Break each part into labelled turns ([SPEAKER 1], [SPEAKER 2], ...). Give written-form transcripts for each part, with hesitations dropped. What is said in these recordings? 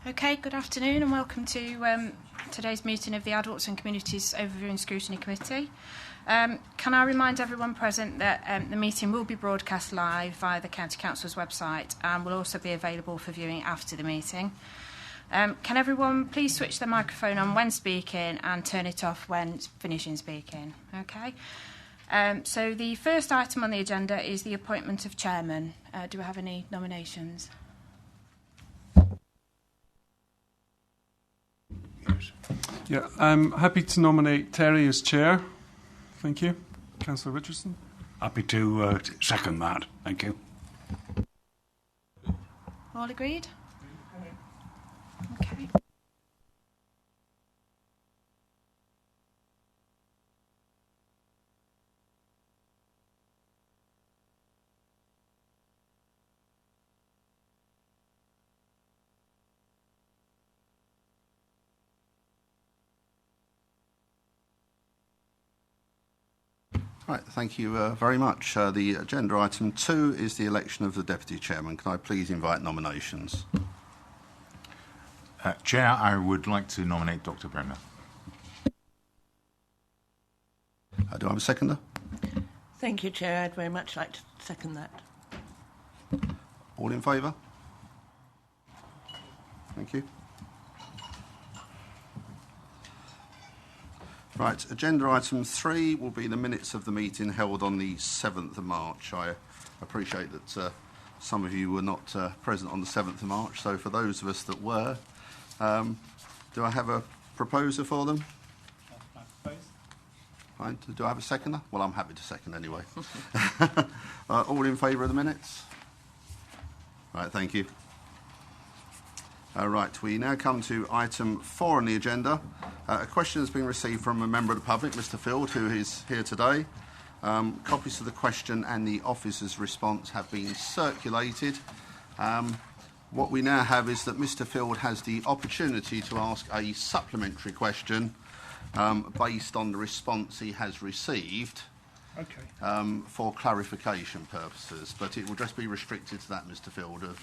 [SPEAKER 1] Okay, good afternoon and welcome to today's meeting of the Adults and Communities Overview and Scrutiny Committee. Can I remind everyone present that the meeting will be broadcast live via the County Council's website and will also be available for viewing after the meeting. Can everyone please switch their microphone on when speaking and turn it off when finishing speaking? Okay. So the first item on the agenda is the appointment of chairman. Do we have any nominations?
[SPEAKER 2] Yeah, I'm happy to nominate Terry as chair. Thank you. Councillor Richardson.
[SPEAKER 3] Happy to second that. Thank you.
[SPEAKER 1] All agreed? Okay.
[SPEAKER 4] Right, thank you very much. The agenda item 2 is the election of the Deputy Chairman. Can I please invite nominations?
[SPEAKER 5] Chair, I would like to nominate Dr. Bremner.
[SPEAKER 4] Do I have a seconder?
[SPEAKER 6] Thank you, Chair. I'd very much like to second that.
[SPEAKER 4] All in favour? Thank you. Right, agenda item 3 will be the minutes of the meeting held on the 7th of March. I appreciate that some of you were not present on the 7th of March, so for those of us that were, do I have a proposer for them? Fine. Do I have a seconder? Well, I'm happy to second anyway. All in favour of the minutes? Right, thank you. Right, we now come to item 4 on the agenda. A question has been received from a member of the public, Mr. Field, who is here today. Copies of the question and the officer's response have been circulated. What we now have is that Mr. Field has the opportunity to ask a supplementary question based on the response he has received.
[SPEAKER 7] Okay.
[SPEAKER 4] For clarification purposes, but it will just be restricted to that, Mr. Field, of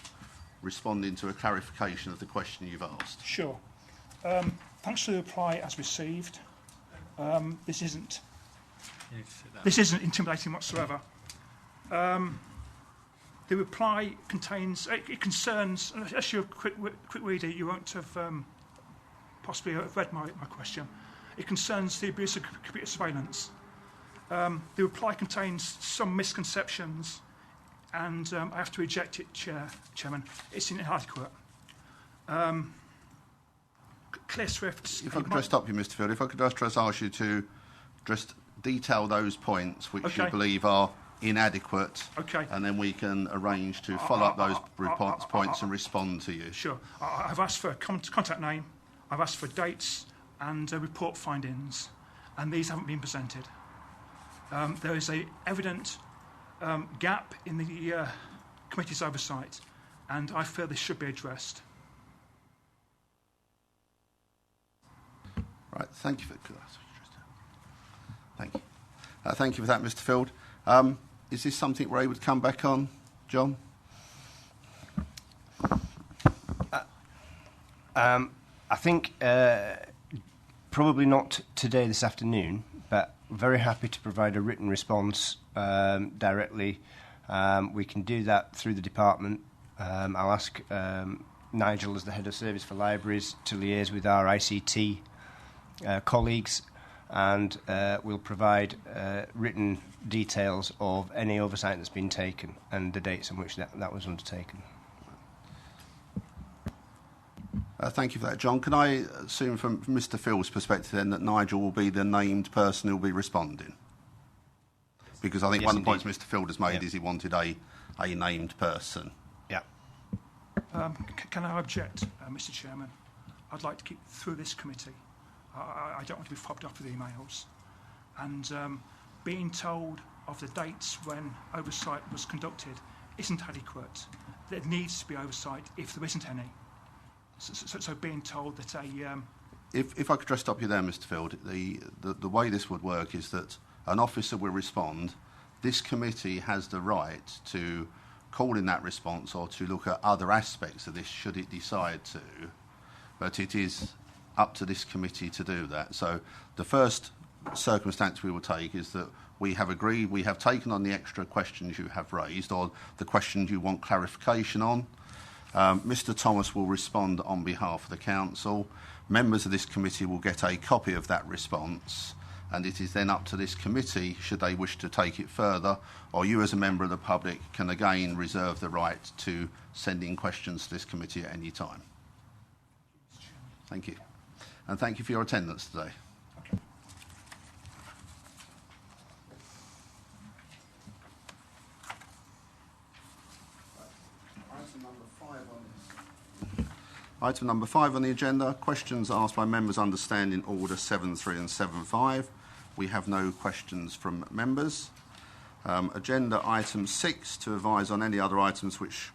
[SPEAKER 4] responding to a clarification of the question you've asked.
[SPEAKER 7] Sure. Thanks for the reply as received. This isn't intimidating whatsoever. The reply contains, it concerns, unless you're a quick reader, you won't have possibly read my question. It concerns the abuse of computer surveillance. The reply contains some misconceptions, and I have to reject it, Chairman. It's inadequate. Clear Swift's...
[SPEAKER 4] If I could just stop you, Mr. Field, if I could just ask you to just detail those points which you believe are inadequate, and then we can arrange to follow up those points and respond to you.
[SPEAKER 7] Sure. I've asked for a contact name, I've asked for dates and report findings, and these haven't been presented. There is an evident gap in the committee's oversight, and I feel this should be addressed.
[SPEAKER 4] Right, thank you for thank you for that, Mr. Field. Is this something Ray would come back on, John?
[SPEAKER 8] I think probably not today, this afternoon, but very happy to provide a written response directly. We can do that through the department. I'll ask Nigel, as the Head of Service for Libraries, to liaise with our ICT colleagues, and we'll provide written details of any oversight that's been taken and the dates on which that was undertaken.
[SPEAKER 4] Thank you for that, John. Can I assume from Mr. Field's perspective then that Nigel will be the named person who will be responding? Because I think one of the points Mr. Field has made is he wanted a named person.
[SPEAKER 8] Yeah.
[SPEAKER 7] Can I object, Mr. Chairman? I'd like to keep through this committee. I don't want to be fobbed off with emails. And being told of the dates when oversight was conducted isn't adequate. There needs to be oversight if there isn't any. So being told that
[SPEAKER 4] If I could just stop you there, Mr. Field, the way this would work is that an officer will respond. This committee has the right to call in that response or to look at other aspects of this should it decide to. but it is up to this committee to do that. So the first circumstance we will take is that we have agreed, we have taken on the extra questions you have raised or the questions you want clarification on. Mr Thomas will respond on behalf of the council. Members of this committee will get a copy of that response, and it is then up to this committee, should they wish to take it further, or you as a member of the public can again reserve the right to send in questions to this committee at any time. Thank you. And thank you for your attendance today. Item number 5 on the agenda, questions asked by members under Standing Order 7.3 and 7.5. We have no questions from members. Agenda item 6, to advise on any other items which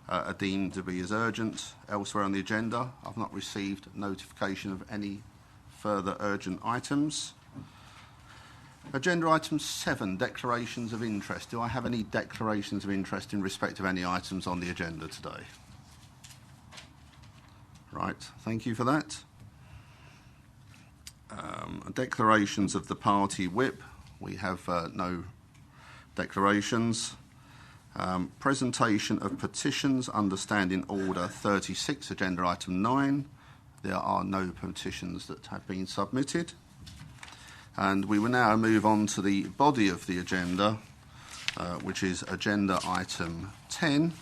[SPEAKER 4] are deemed to be as urgent. Elsewhere on the agenda, I've not received notification of any further urgent items. Agenda item 7, declarations of interest. Do I have any declarations of interest in respect of any items on the agenda today? Right, thank you for that. Declarations of the party whip. We have no declarations. Presentation of petitions under Standing Order 36, agenda item 9. There are no petitions that have been submitted. And we will now move on to the body of the agenda, which is agenda item 10.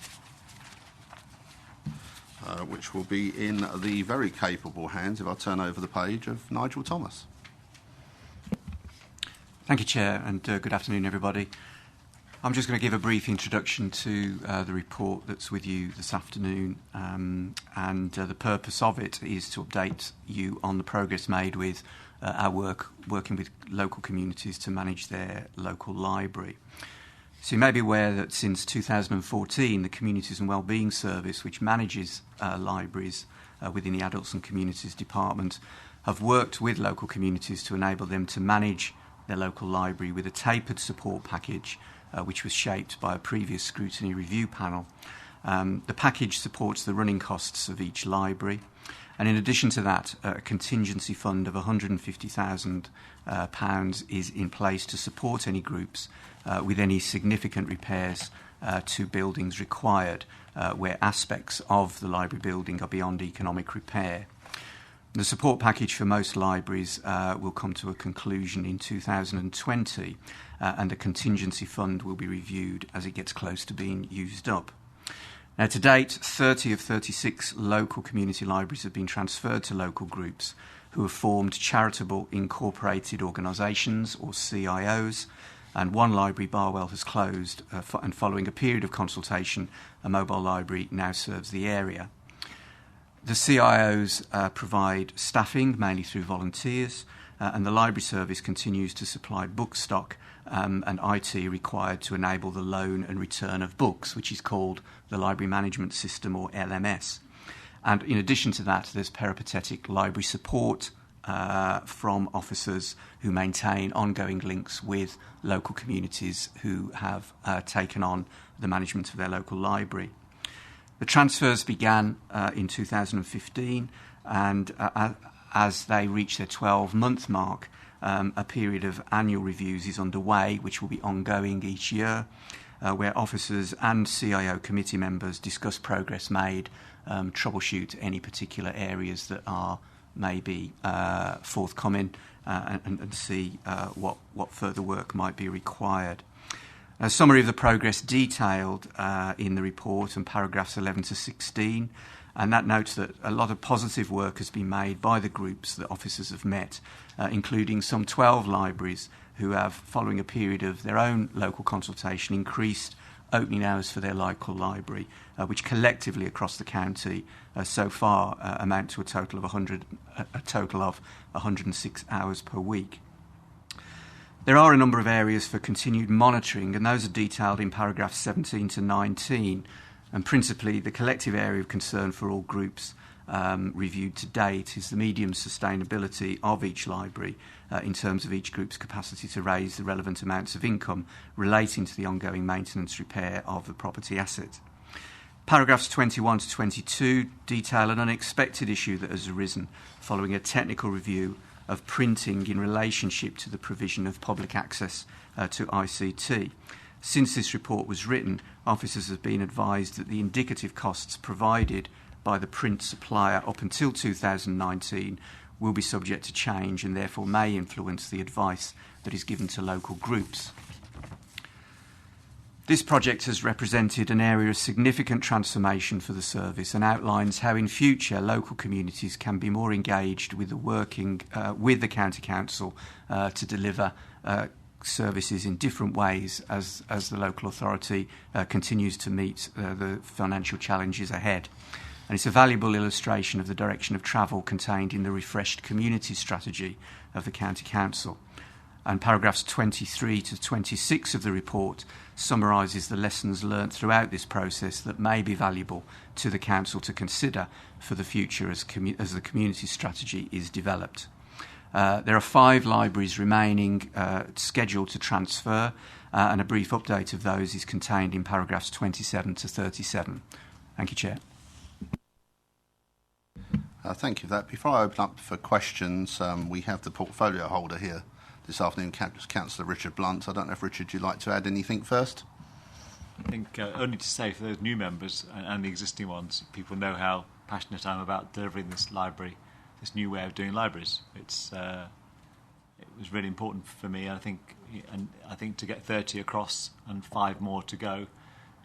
[SPEAKER 4] Which will be in the very capable hands, if I turn over the page, of Nigel Thomas.
[SPEAKER 9] Thank you, Chair, and good afternoon, everybody. I'm just going to give a brief introduction to the report that's with you this afternoon, and the purpose of it is to update you on the progress made with our working with local communities to manage their local library. So you may be aware that since 2014, the Communities and Wellbeing Service, which manages libraries within the Adults and Communities Department, have worked with local communities to enable them to manage their local library with a tapered support package, which was shaped by a previous scrutiny review panel. The package supports the running costs of each library, and in addition to that, a contingency fund of £150,000 is in place to support any groups with any significant repairs to buildings required where aspects of the library building are beyond economic repair. The support package for most libraries will come to a conclusion in 2020, and the contingency fund will be reviewed as it gets close to being used up. Now, to date, 30 of 36 local community libraries have been transferred to local groups who have formed charitable incorporated organisations, or CIOs, and one library, Barwell, has closed, and following a period of consultation, a mobile library now serves the area. The CIOs provide staffing, mainly through volunteers, and the library service continues to supply book stock and IT required to enable the loan and return of books, which is called the Library Management System, or LMS. And in addition to that, there's peripatetic library support from officers who maintain ongoing links with local communities who have taken on the management of their local library. The transfers began in 2015, and as they reach their 12-month mark, a period of annual reviews is underway, which will be ongoing each year, where officers and CIO committee members discuss progress made, troubleshoot any particular areas that are maybe forthcoming, and see what further work might be required. A summary of the progress detailed in the report and paragraphs 11 to 16, and that notes that a lot of positive work has been made by the groups that officers have met, including some 12 libraries who have, following a period of their own local consultation, increased opening hours for their local library, which collectively across the county so far amount to a total of 106 hours per week. There are a number of areas for continued monitoring, and those are detailed in paragraphs 17 to 19, and principally the collective area of concern for all groups reviewed to date is the medium sustainability of each library in terms of each group's capacity to raise the relevant amounts of income relating to the ongoing maintenance repair of the property asset. Paragraphs 21 to 22 detail an unexpected issue that has arisen following a technical review of printing in relationship to the provision of public access to ICT. Since this report was written, officers have been advised that the indicative costs provided by the print supplier up until 2019 will be subject to change and therefore may influence the advice that is given to local groups. This project has represented an area of significant transformation for the service and outlines how in future local communities can be more engaged with the County Council to deliver services in different ways as the local authority continues to meet the financial challenges ahead. And it's a valuable illustration of the direction of travel contained in the refreshed community strategy of the County Council. And paragraphs 23 to 26 of the report summarises the lessons learnt throughout this process that may be valuable to the Council to consider for the future as the community strategy is developed. There are 5 libraries remaining scheduled to transfer, and a brief update of those is contained in paragraphs 27 to 37. Thank you, Chair.
[SPEAKER 4] Thank you for that. Before I open up for questions, we have the portfolio holder here this afternoon, Councillor Richard Blunt. I don't know if, Richard, you'd like to add anything first?
[SPEAKER 10] I think only to say for those new members and the existing ones, people know how passionate I am about delivering this library, this new way of doing libraries. It was really important for me. I think to get 30 across and 5 more to go,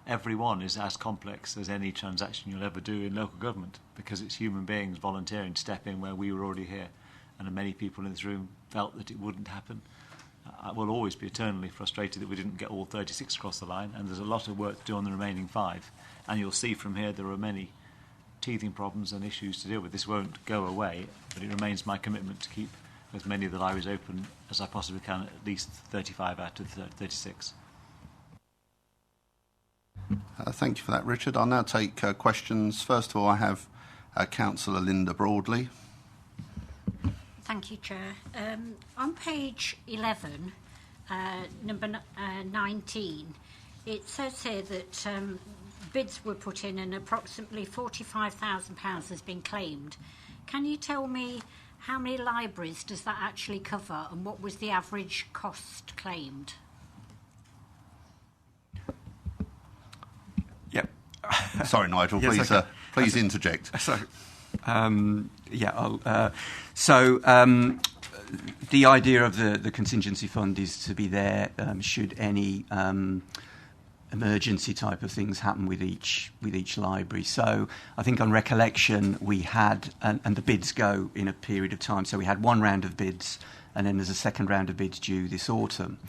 [SPEAKER 10] every one is as complex as any transaction you'll ever do in local government, because it's human beings volunteering to step in where we were already here, and many people in this room felt that it wouldn't happen. I will always be eternally frustrated that we didn't get all 36 across the line, and there's a lot of work to do on the remaining 5. And you'll see from here there are many teething problems and issues to deal with. This won't go away, but it remains my commitment to keep as many of the libraries open as I possibly can, at least 35 out of 36.
[SPEAKER 4] Thank you for that, Richard. I'll now take questions. First of all, I have Councillor Linda Broadley.
[SPEAKER 11] Thank you, Chair. On page 11, number 19, it says here that bids were put in and approximately £45,000 has been claimed. Can you tell me how many libraries does that actually cover, and what was the average cost claimed?
[SPEAKER 9] Yep.
[SPEAKER 4] Sorry, Nigel,
[SPEAKER 9] yes,
[SPEAKER 4] please,
[SPEAKER 9] okay.
[SPEAKER 4] Please interject.
[SPEAKER 9] The idea of the contingency fund is to be there should any emergency type of things happen with each library. So I think on recollection we had, and the bids go in a period of time, so we had 1 round of bids and then there's a second round of bids due this autumn.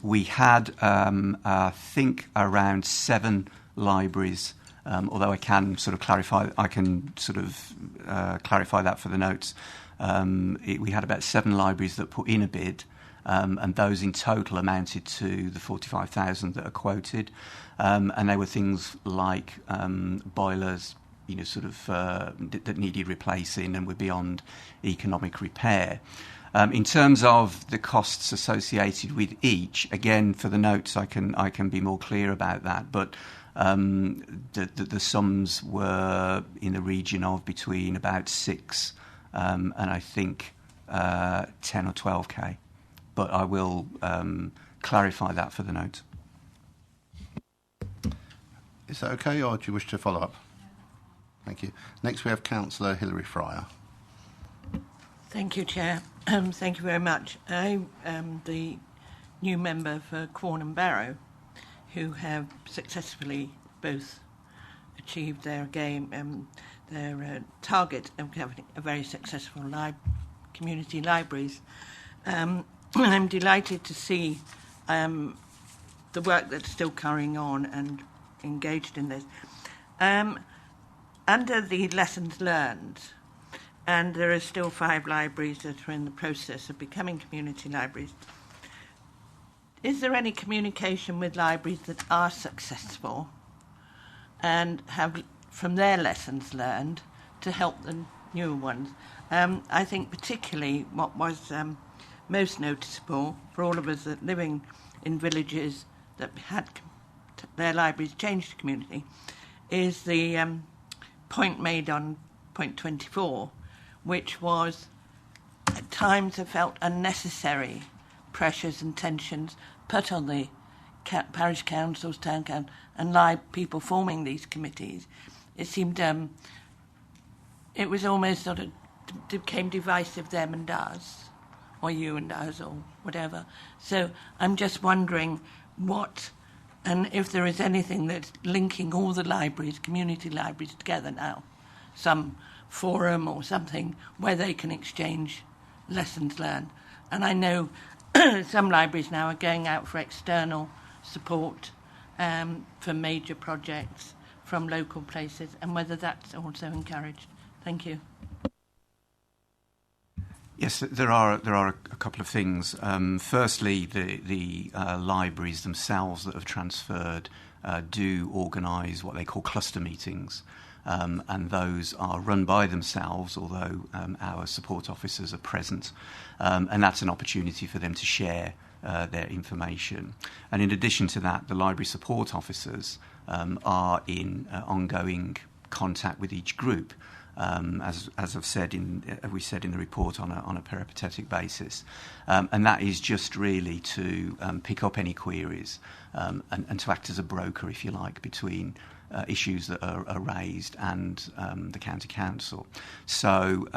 [SPEAKER 9] We had, I think, around 7 libraries, although I can sort of clarify that for the notes. We had about 7 libraries that put in a bid, and those in total amounted to the 45,000 that are quoted, and they were things like boilers, that needed replacing and were beyond economic repair. In terms of the costs associated with each, again, for the notes, I can be more clear about that, but the sums were in the region of between about 6 and I think 10 or 12k. But I will clarify that for the notes.
[SPEAKER 4] Is that okay, or do you wish to follow up? Thank you. Next we have Councillor Hilary Fryer.
[SPEAKER 6] Thank you, Chair. Thank you very much. I am the new member for Quorn and Barrow, who have successfully both achieved their target of having a very successful community libraries. I'm delighted to see the work that's still carrying on and engaged in this. Under the lessons learned, and there are still 5 libraries that are in the process of becoming community libraries, is there any communication with libraries that are successful and have, from their lessons learned, to help the newer ones? I think particularly what was most noticeable for all of us that living in villages that had their libraries changed to community is the point made on point 24, which was at times have felt unnecessary pressures and tensions put on the parish councils, town council, and people forming these committees. It seemed it was almost sort of became divisive, them and us, or you and us, or whatever. So I'm just wondering what, and if there is anything that's linking all the libraries, community libraries, together now, some forum or something where they can exchange lessons learned. And I know some libraries now are going out for external support for major projects from local places, and whether that's also encouraged. Thank you.
[SPEAKER 9] Yes, there are a couple of things. Firstly, the libraries themselves that have transferred do organise what they call cluster meetings, and those are run by themselves, although our support officers are present, and that's an opportunity for them to share their information. And in addition to that, the library support officers are in ongoing contact with each group. As I've said we said in the report, on a peripatetic basis, and that is just really to pick up any queries and to act as a broker, if you like, between issues that are raised and the county council. So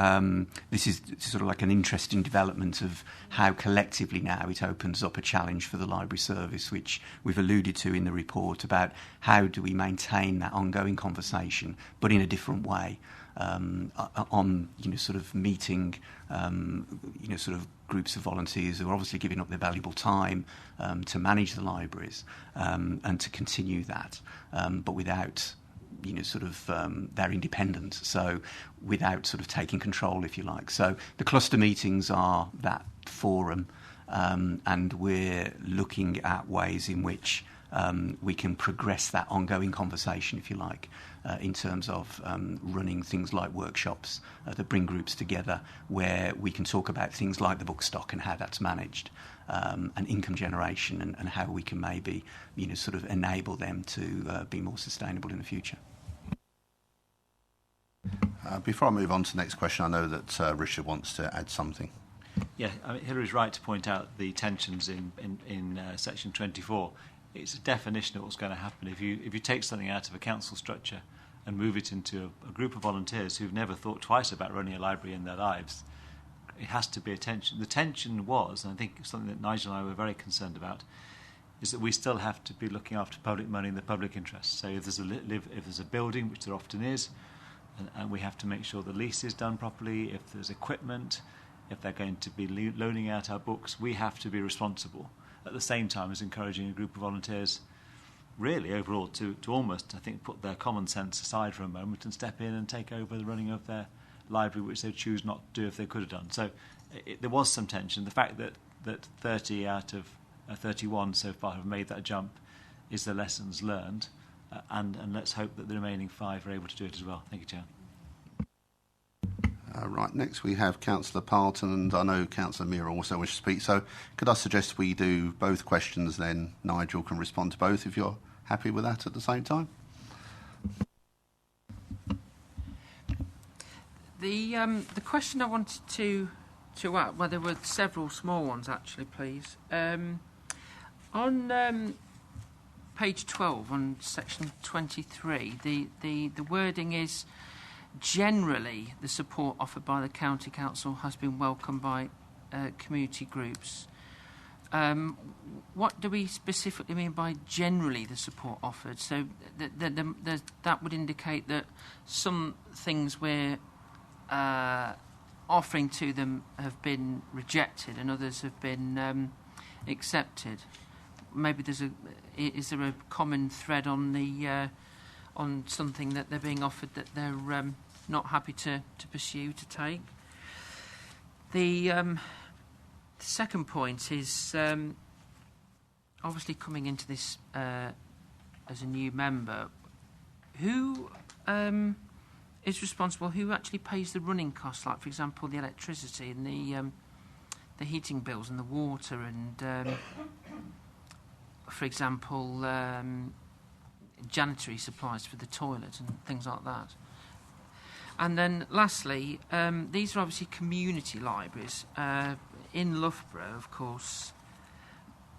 [SPEAKER 9] this is sort of like an interesting development of how collectively now it opens up a challenge for the library service, which we've alluded to in the report, about how do we maintain that ongoing conversation, but in a different way. On sort of meeting sort of groups of volunteers who are obviously giving up their valuable time to manage the libraries and to continue that, but without sort of their independence, so without sort of taking control, if you like. So the cluster meetings are that forum, and we're looking at ways in which we can progress that ongoing conversation, if you like, in terms of running things like workshops that bring groups together, where we can talk about things like the book stock and how that's managed, and income generation, and how we can maybe sort of enable them to be more sustainable in the future.
[SPEAKER 4] Before I move on to the next question, I know that Richard wants to add something.
[SPEAKER 10] Yeah, I mean, Hillary's right to point out the tensions in section 24. It's a definition of what's going to happen if you take something out of a council structure and move it into a group of volunteers who've never thought twice about running a library in their lives. It has to be a tension. The tension was, and I think something that Nigel and I were very concerned about, is that we still have to be looking after public money in the public interest. So if there's a building, which there often is, and we have to make sure the lease is done properly, if there's equipment, if they're going to be loaning out our books, we have to be responsible. At the same time as encouraging a group of volunteers, really overall, to almost, I think, put their common sense aside for a moment and step in and take over the running of their library, which they choose not to do if they could have done. So there was some tension. The fact that 30 out of 31 so far have made that jump is the lessons learned, and let's hope that the remaining 5 are able to do it as well. Thank you, Chair.
[SPEAKER 4] Right, next we have Councillor Parton, and I know Councillor Meara also wishes to speak. So could I suggest we do both questions, then Nigel can respond to both, if you're happy with that at the same time?
[SPEAKER 12] The question I wanted to ask, well, there were several small ones actually, please. On page 12, on section 23, the wording is, generally, the support offered by the County Council has been welcomed by community groups. What do we specifically mean by generally the support offered? So that would indicate that some things we're offering to them have been rejected and others have been accepted. Maybe is there a common thread on the on something that they're being offered that they're not happy to pursue, to take? The second point is obviously coming into this as a new member, who is responsible, who actually pays the running costs, like, for example, the electricity and the heating bills and the water and, for example, janitary supplies for the toilet and things like that. And then lastly, these are obviously community libraries. In Loughborough, of course,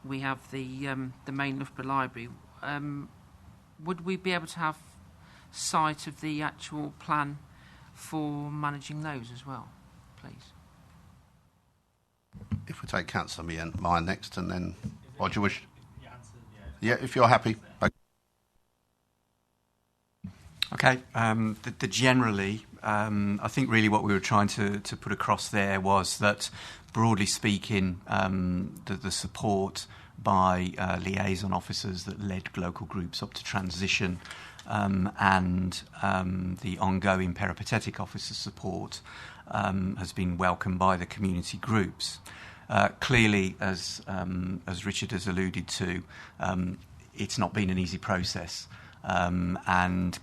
[SPEAKER 12] we have the main Loughborough Library. Would we be able to have sight of the actual plan for managing those as well, please?
[SPEAKER 4] If we take Councillor Meyer next, and then what do you wish? Yeah, if you're happy.
[SPEAKER 9] Okay. Generally, I think really what we were trying to put across there was that, broadly speaking, the support by liaison officers that led local groups up to transition and the ongoing peripatetic officer support has been welcomed by the community groups. Clearly, as Richard has alluded to, it's not been an easy process. And,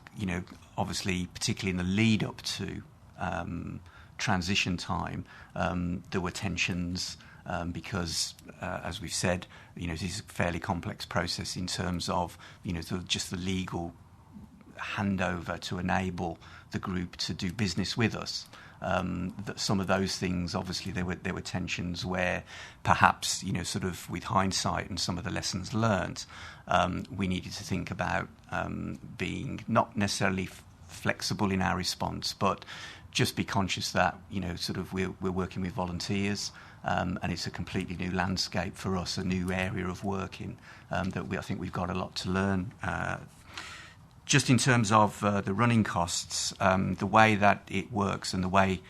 [SPEAKER 9] obviously, particularly in the lead up to transition time, there were tensions because, as we've said, this is a fairly complex process in terms of, just the legal handover to enable the group to do business with us. That some of those things, obviously, there were tensions where perhaps, sort of with hindsight and some of the lessons learned, we needed to think about being not necessarily flexible in our response, but just be conscious that, sort of we're working with volunteers, and it's a completely new landscape for us, a new area of working that I think we've got a lot to learn. Just in terms of the running costs, the way that it works and the way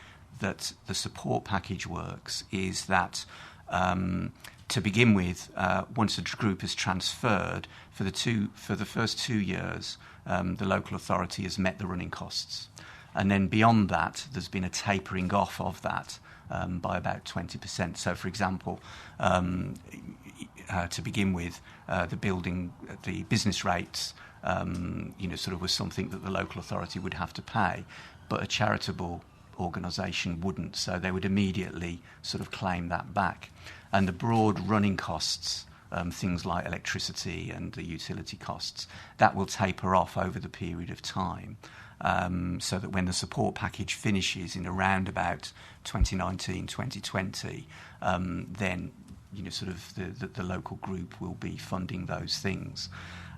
[SPEAKER 9] that the support package works is that, to begin with, once a group is transferred, for the first 2 years, the local authority has met the running costs. And then beyond that, there's been a tapering off of that by about 20%. So, for example, to begin with, the business rates, sort of was something that the local authority would have to pay, but a charitable organisation wouldn't, so they would immediately sort of claim that back. And the broad running costs, things like electricity and the utility costs, that will taper off over the period of time, so that when the support package finishes in around about 2019, 2020, then sort of the local group will be funding those things.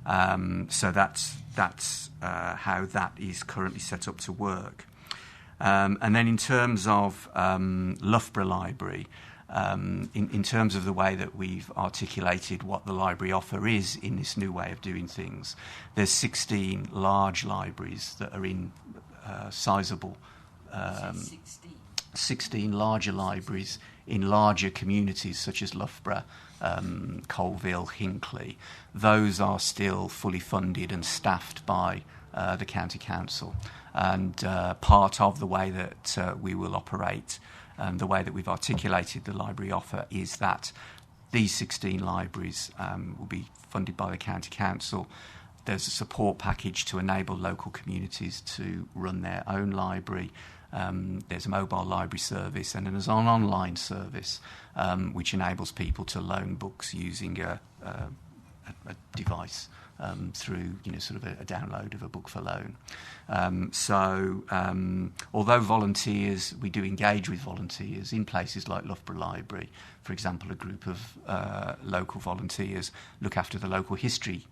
[SPEAKER 9] So that's how that is currently set up to work. And then in terms of Loughborough Library, in terms of the way that we've articulated what the library offer is in this new way of doing things, there's 16 large libraries that are in sizable 16 larger libraries in larger communities such as Loughborough, Colville, Hinckley. Those are still fully funded and staffed by the County Council. And part of the way that we will operate, the way that we've articulated the library offer, is that these 16 libraries will be funded by the County Council. There's a support package to enable local communities to run their own library. There's a mobile library service, and there's an online service which enables people to loan books using a device through sort of a download of a book for loan. So although volunteers, we do engage with volunteers in places like Loughborough Library, for example, a group of local volunteers look after the local history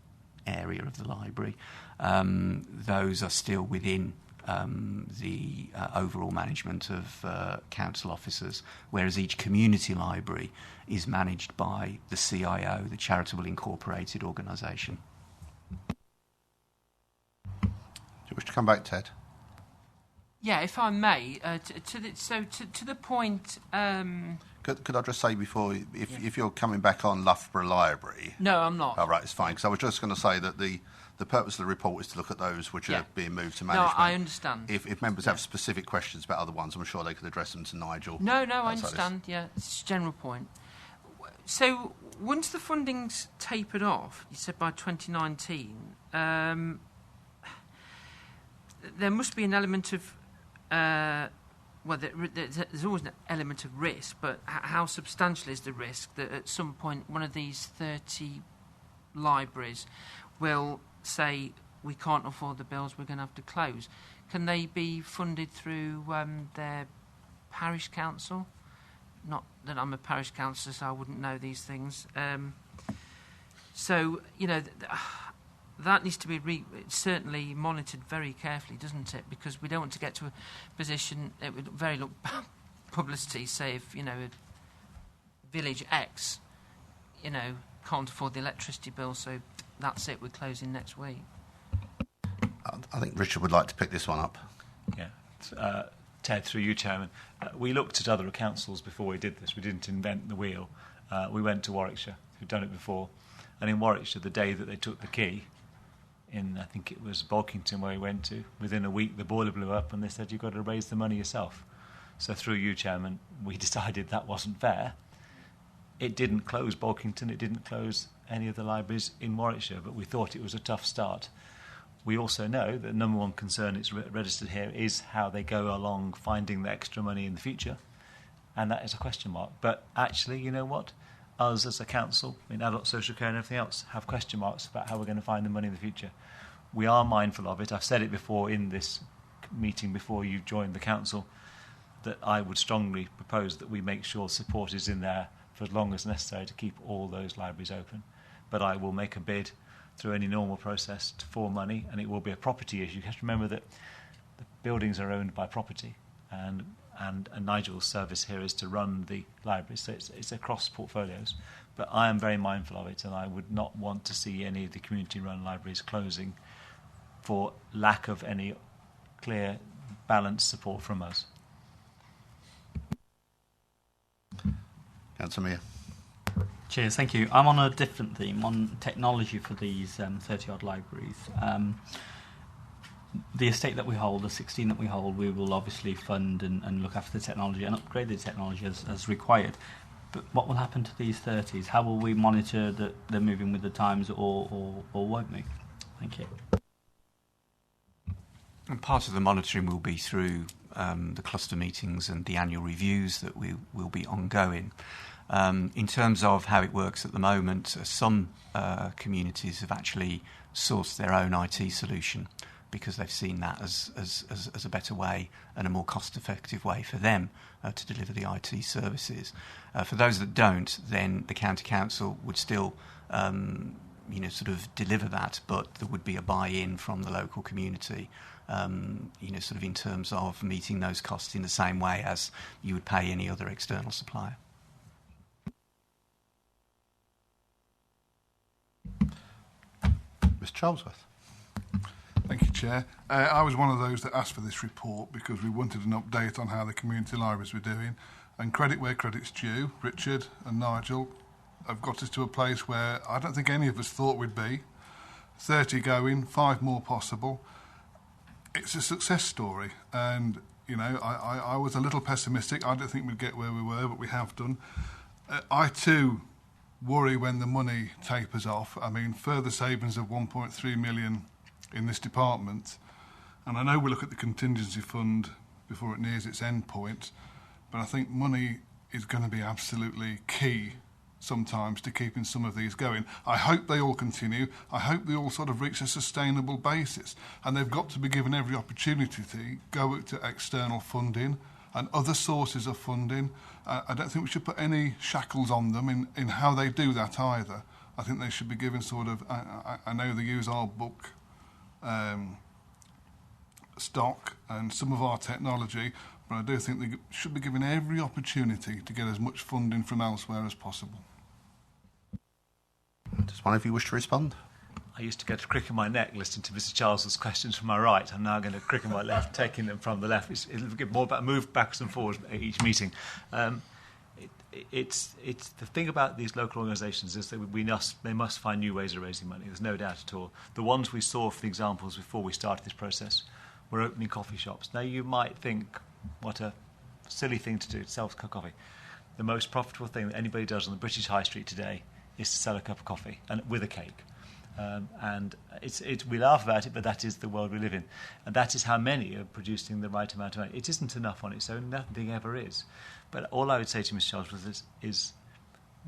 [SPEAKER 9] area of the library. Those are still within the overall management of council officers, whereas each community library is managed by the CIO, the Charitable Incorporated Organisation.
[SPEAKER 4] Do you wish to come back, Ted?
[SPEAKER 12] Yeah, if I may, to the point.
[SPEAKER 4] Could I just say before, if you're coming back on Loughborough Library?
[SPEAKER 12] No, I'm not.
[SPEAKER 4] Oh, right, it's fine, because I was just going to say that the purpose of the report is to look at those which are being moved to management.
[SPEAKER 12] No, I understand.
[SPEAKER 4] If members have specific questions about other ones, I'm sure they could address them to Nigel.
[SPEAKER 12] No, I understand. Yeah, it's a general point. So once the funding's tapered off, you said by 2019, there must be an element of there's always an element of risk, but how substantial is the risk that at some point one of these 30 libraries will, say, we can't afford the bills, we're going to have to close. Can they be funded through their parish council? Not that I'm a parish councillor, so I wouldn't know these things. So, you know, that needs to be certainly monitored very carefully, doesn't it? Because we don't want to get to a position, it would very look bad publicity, say if, you know, village X, you know, can't afford the electricity bill, so that's it, we're closing next week.
[SPEAKER 4] I think Richard would like to pick this one up.
[SPEAKER 10] Yeah. Ted, through you, Chairman, we looked at other councils before we did this. We didn't invent the wheel. We went to Warwickshire, who'd done it before. And in Warwickshire, the day that they took the key, in I think it was Bolkington where we went to, within a week the boiler blew up and they said, you've got to raise the money yourself. So through you, Chairman, we decided that wasn't fair. It didn't close Bolkington, it didn't close any of the libraries in Warwickshire, but we thought it was a tough start. We also know that the number one concern it's registered here is how they go along finding the extra money in the future, and that is a question mark. But actually, you know what? Us as a council, in adult social care and everything else, have question marks about how we're going to find the money in the future. We are mindful of it. I've said it before in this meeting before you joined the council, that I would strongly propose that we make sure support is in there for as long as necessary to keep all those libraries open. But I will make a bid through any normal process for money, and it will be a property issue. You have to remember that the buildings are owned by property, and Nigel's service here is to run the library, so it's across portfolios. But I am very mindful of it, and I would not want to see any of the community-run libraries closing for lack of any clear, balanced support from us.
[SPEAKER 4] Councillor Mear.
[SPEAKER 13] Cheers, thank you. I'm on a different theme, on technology for these 30-odd libraries. The estate that we hold, the 16 that we hold, we will obviously fund and look after the technology and upgrade the technology as required. But what will happen to these 30s? How will we monitor that they're moving with the times or won't we? Thank you.
[SPEAKER 9] And part of the monitoring will be through the cluster meetings and the annual reviews that will be ongoing. In terms of how it works at the moment, some communities have actually sourced their own IT solution because they've seen that as a better way and a more cost-effective way for them to deliver the IT services. For those that don't, then the county council would still sort of deliver that, but there would be a buy-in from the local community, sort of in terms of meeting those costs in the same way as you would pay any other external supplier.
[SPEAKER 4] Mr. Charlesworth.
[SPEAKER 14] Thank you, Chair. I was one of those that asked for this report because we wanted an update on how the community libraries were doing. And credit where credit's due, Richard and Nigel have got us to a place where I don't think any of us thought we'd be. 30 going, 5 more possible. It's a success story. And, you know, I was a little pessimistic. I didn't think we'd get where we were, but we have done. I, too, worry when the money tapers off. I mean, further savings of 1.3 million in this department, and I know we look at the contingency fund before it nears its end point, but I think money is going to be absolutely key sometimes to keeping some of these going. I hope they all continue. I hope they all sort of reach a sustainable basis, and they've got to be given every opportunity to go to external funding and other sources of funding. I don't think we should put any shackles on them in how they do that either. I think they should be given sort of, I know they use our book stock and some of our technology, but I do think they should be given every opportunity to get as much funding from elsewhere as possible.
[SPEAKER 4] Does one of you wish to respond?
[SPEAKER 10] I used to get a crick in my neck listening to Mr. Charles's questions from my right. I'm now going to crick in my left, taking them from the left. It'll get more about move backwards and forwards at each meeting. It's the thing about these local organisations is that they must find new ways of raising money. There's no doubt at all. The ones we saw for the examples before we started this process were opening coffee shops. Now you might think, what a silly thing to do, to sell coffee. The most profitable thing that anybody does on the British High Street today is to sell a cup of coffee and with a cake. And we laugh about it, but that is the world we live in. And that is how many are producing the right amount of money. It isn't enough on its own, nothing ever is. But all I would say to Mr. Charles is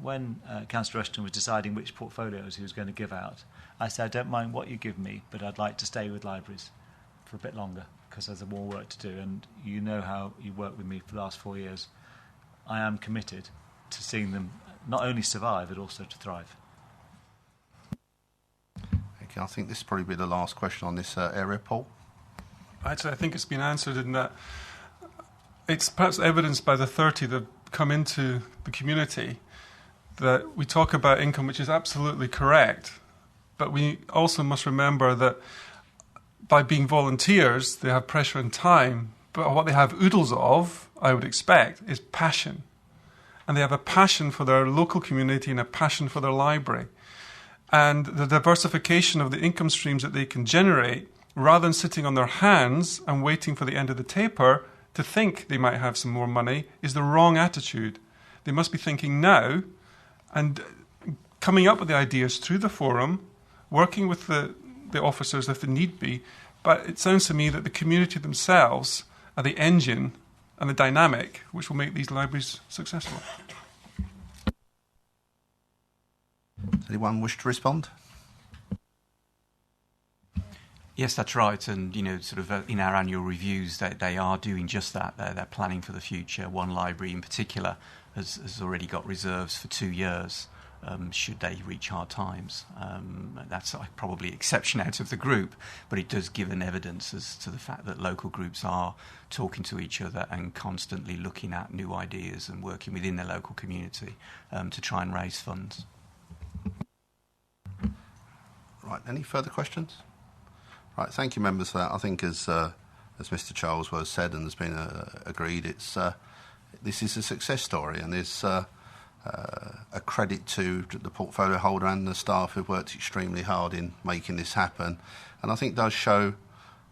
[SPEAKER 10] when Councillor Rushton was deciding which portfolios he was going to give out, I said, I don't mind what you give me, but I'd like to stay with libraries for a bit longer because there's more work to do. And you know how you worked with me for the last 4 years. I am committed to seeing them not only survive, but also to thrive.
[SPEAKER 4] Okay, I think this will probably be the last question on this area, Paul.
[SPEAKER 2] Actually, I think it's been answered in that it's perhaps evidenced by the 30 that come into the community that we talk about income, which is absolutely correct, but we also must remember that by being volunteers, they have pressure and time, but what they have oodles of, I would expect, is passion. And they have a passion for their local community and a passion for their library. And the diversification of the income streams that they can generate, rather than sitting on their hands and waiting for the end of the taper to think they might have some more money, is the wrong attitude. They must be thinking now and coming up with the ideas through the forum, working with the officers if they need be. But it sounds to me that the community themselves are the engine and the dynamic which will make these libraries successful.
[SPEAKER 4] Does anyone wish to respond?
[SPEAKER 9] Yes, that's right. And, sort of in our annual reviews, they are doing just that. They're planning for the future. One library in particular has already got reserves for 2 years, should they reach hard times. That's probably an exception out of the group, but it does give an evidence as to the fact that local groups are talking to each other and constantly looking at new ideas and working within their local community to try and raise funds.
[SPEAKER 4] Right, any further questions? Right, thank you, members, for that. I think, as Mr. Charlesworth said and has been agreed, this is a success story, and there's a credit to the portfolio holder and the staff who've worked extremely hard in making this happen. And I think does show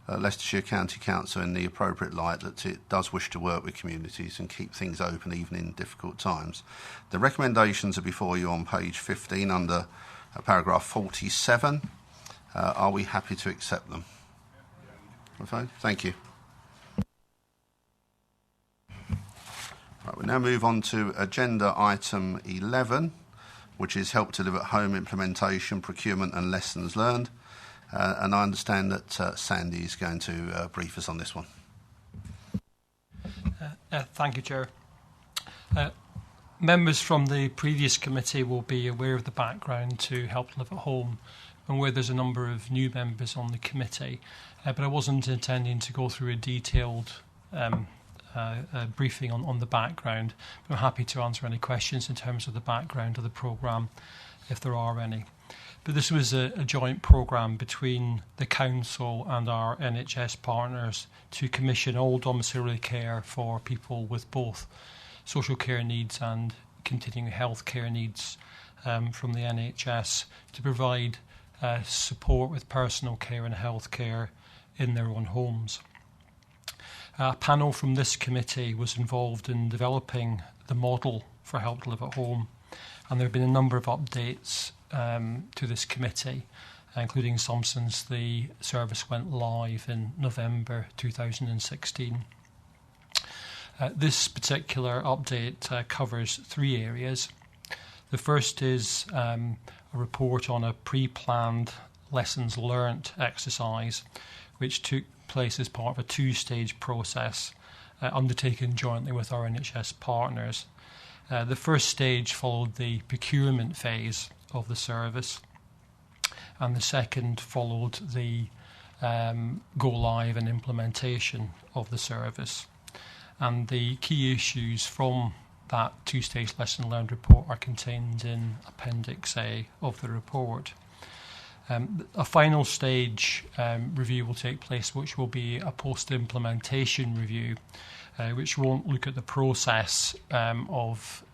[SPEAKER 4] Leicestershire County Council in the appropriate light that it does wish to work with communities and keep things open even in difficult times. The recommendations are before you on page 15 under paragraph 47. Are we happy to accept them? Okay, thank you. Right, we now move on to agenda item 11, which is help to live at home implementation, procurement and lessons learned. And I understand that Sandy is going to brief us on this one.
[SPEAKER 15] Thank you, Chair. Members from the previous committee will be aware of the background to Help to Live at Home, and where there's a number of new members on the committee. But I wasn't intending to go through a detailed briefing on the background. But I'm happy to answer any questions in terms of the background of the programme, if there are any. But this was a joint programme between the Council and our NHS partners to commission all domiciliary care for people with both social care needs and continuing health care needs from the NHS to provide support with personal care and health care in their own homes. A panel from this committee was involved in developing the model for Help to Live at Home, and there have been a number of updates to this committee, including some since the service went live in November 2016. This particular update covers 3 areas. The first is a report on a pre-planned lessons learnt exercise, which took place as part of a 2-stage process undertaken jointly with our NHS partners. The first stage followed the procurement phase of the service, and the second followed the go live and implementation of the service. And the key issues from that 2-stage lesson learned report are contained in Appendix A of the report. A final stage review will take place, which will be a post-implementation review, which won't look at the process of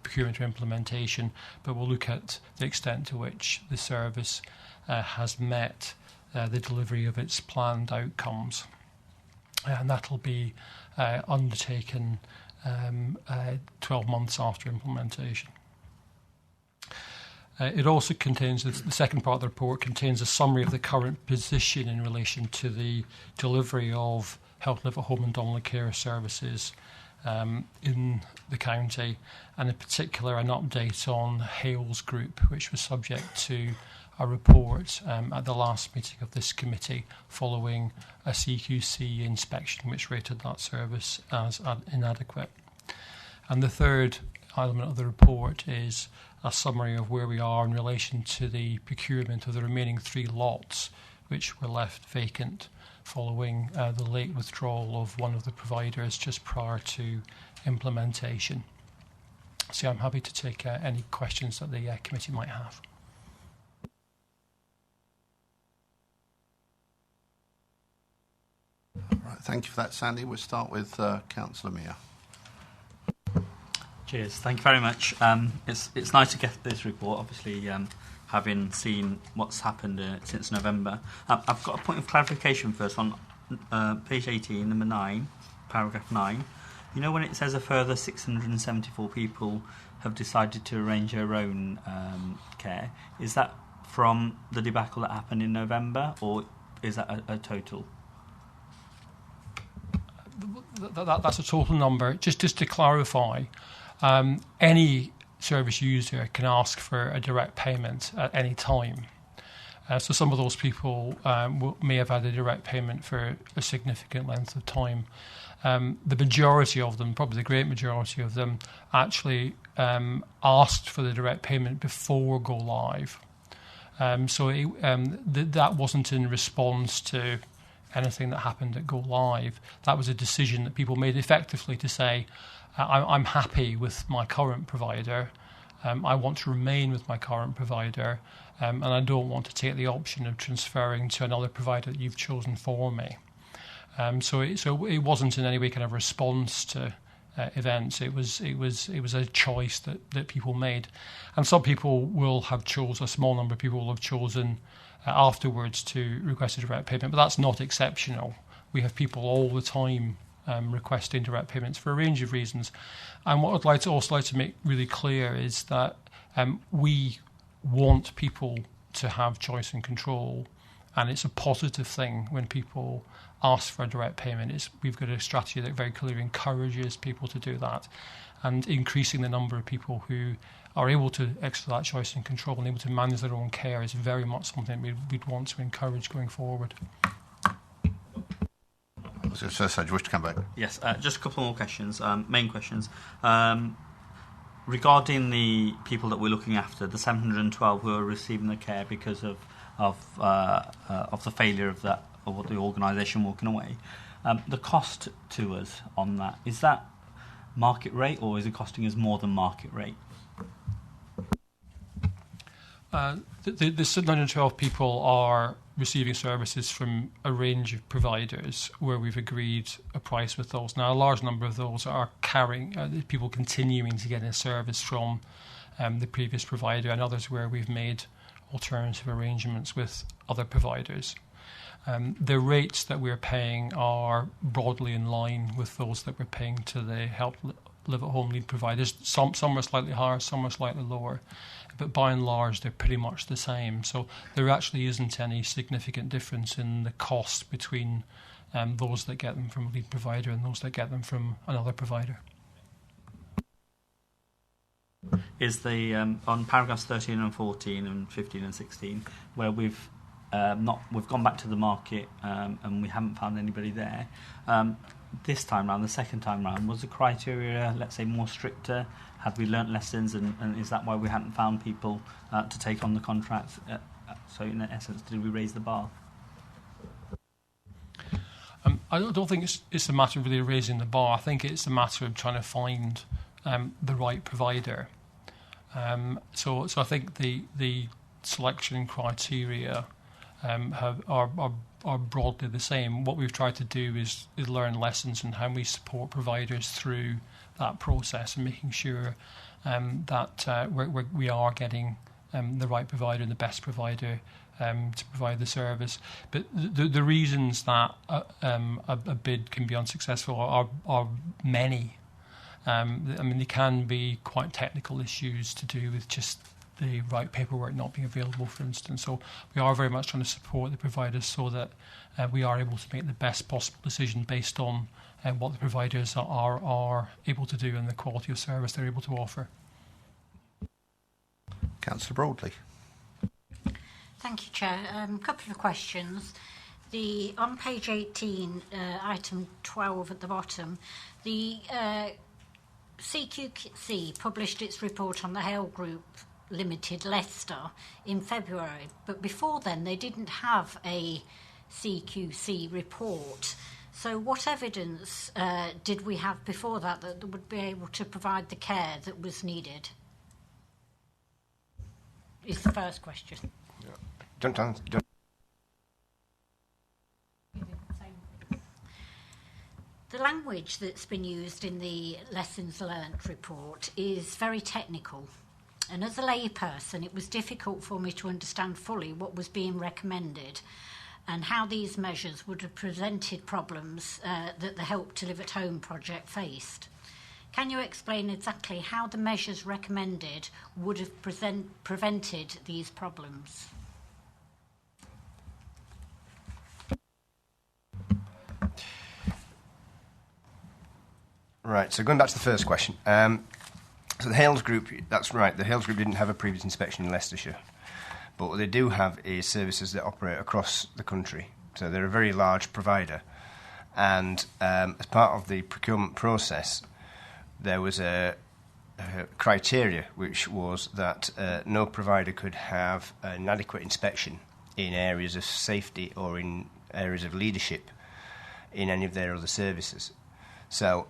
[SPEAKER 15] procurement or implementation, but will look at the extent to which the service has met the delivery of its planned outcomes. And that'll be undertaken 12 months after implementation. It also contains, the second part of the report contains a summary of the current position in relation to the delivery of Help to Live at Home and domiciliary care services in the county, and in particular an update on Hales Group, which was subject to a report at the last meeting of this committee following a CQC inspection which rated that service as inadequate. And the third element of the report is a summary of where we are in relation to the procurement of the remaining 3 lots which were left vacant following the late withdrawal of one of the providers just prior to implementation. So I'm happy to take any questions that the committee might have.
[SPEAKER 4] Right, thank you for that, Sandy. We'll start with Councillor Mear.
[SPEAKER 13] Cheers. Thank you very much. It's nice to get this report, obviously, having seen what's happened since November. I've got a point of clarification first on page 18, number 9, paragraph 9. You know when it says a further 674 people have decided to arrange their own care, is that from the debacle that happened in November, or is that a total?
[SPEAKER 15] That's a total number. Just to clarify, any service user can ask for a direct payment at any time. So some of those people may have had a direct payment for a significant length of time. The majority of them, probably the great majority of them, actually asked for the direct payment before go live. That wasn't in response to anything that happened at go live. That was a decision that people made effectively to say, I'm happy with my current provider, I want to remain with my current provider, and I don't want to take the option of transferring to another provider that you've chosen for me. So it wasn't in any way kind of response to events. It was a choice that people made, and some people will have chosen. A small number of people will have chosen afterwards to request a direct payment, but that's not exceptional. We have people all the time requesting direct payments for a range of reasons. And what I'd also like to make really clear is that we want people to have choice and control, and it's a positive thing when people ask for a direct payment. We've got a strategy that very clearly encourages people to do that, and increasing the number of people who are able to exercise that choice and control and able to manage their own care is very much something we'd want to encourage going forward.
[SPEAKER 4] So, do you wish to come back?
[SPEAKER 13] Yes, just a couple more questions, main questions. Regarding the people that we're looking after, the 712 who are receiving the care because of the failure of the organisation walking away, the cost to us on that, is that market rate or is it costing us more than market rate?
[SPEAKER 15] The 712 people are receiving services from a range of providers where we've agreed a price with those. Now, a large number of those are carrying people continuing to get a service from the previous provider, and others where we've made alternative arrangements with other providers. The rates that we're paying are broadly in line with those that we're paying to the Help Live at Home lead providers. Some are slightly higher, some are slightly lower, but by and large they're pretty much the same. So there actually isn't any significant difference in the cost between those that get them from a lead provider and those that get them from another provider.
[SPEAKER 13] Is the on paragraphs 13 and 14 and 15 and 16 where we've gone back to the market and we haven't found anybody there. This time round, the second time round, was the criteria, let's say, more stricter? Had we learnt lessons, and is that why we hadn't found people to take on the contracts? So in essence, did we raise the bar?
[SPEAKER 15] I don't think it's a matter of really raising the bar. I think it's a matter of trying to find the right provider. So I think the selection criteria are broadly the same. What we've tried to do is learn lessons in how we support providers through that process and making sure that we are getting the right provider and the best provider to provide the service. But the reasons that a bid can be unsuccessful are many. I mean, they can be quite technical issues to do with just the right paperwork not being available, for instance. So we are very much trying to support the providers so that we are able to make the best possible decision based on and what the providers are able to do and the quality of service they're able to offer.
[SPEAKER 4] Councillor Broadley.
[SPEAKER 11] Thank you, Chair. Couple of questions. On page 18, item 12 at the bottom, the CQC published its report on the Hale Group Limited, Leicester, in February, but before then they didn't have a CQC report. So what evidence did we have before that would be able to provide the care that was needed? Is the first question.
[SPEAKER 8] Don't.
[SPEAKER 11] The language that's been used in the Lessons Learnt report is very technical, and as a layperson it was difficult for me to understand fully what was being recommended and how these measures would have presented problems that the Help to Live at Home project faced. Can you explain exactly how the measures recommended would have prevented these problems?
[SPEAKER 8] Right, so going back to the first question. So the Hales Group, that's right, the Hales Group didn't have a previous inspection in Leicestershire. But what they do have is services that operate across the country. So they're a very large provider. And as part of the procurement process, there was a criteria, which was that no provider could have an adequate inspection in areas of safety or in areas of leadership in any of their other services. So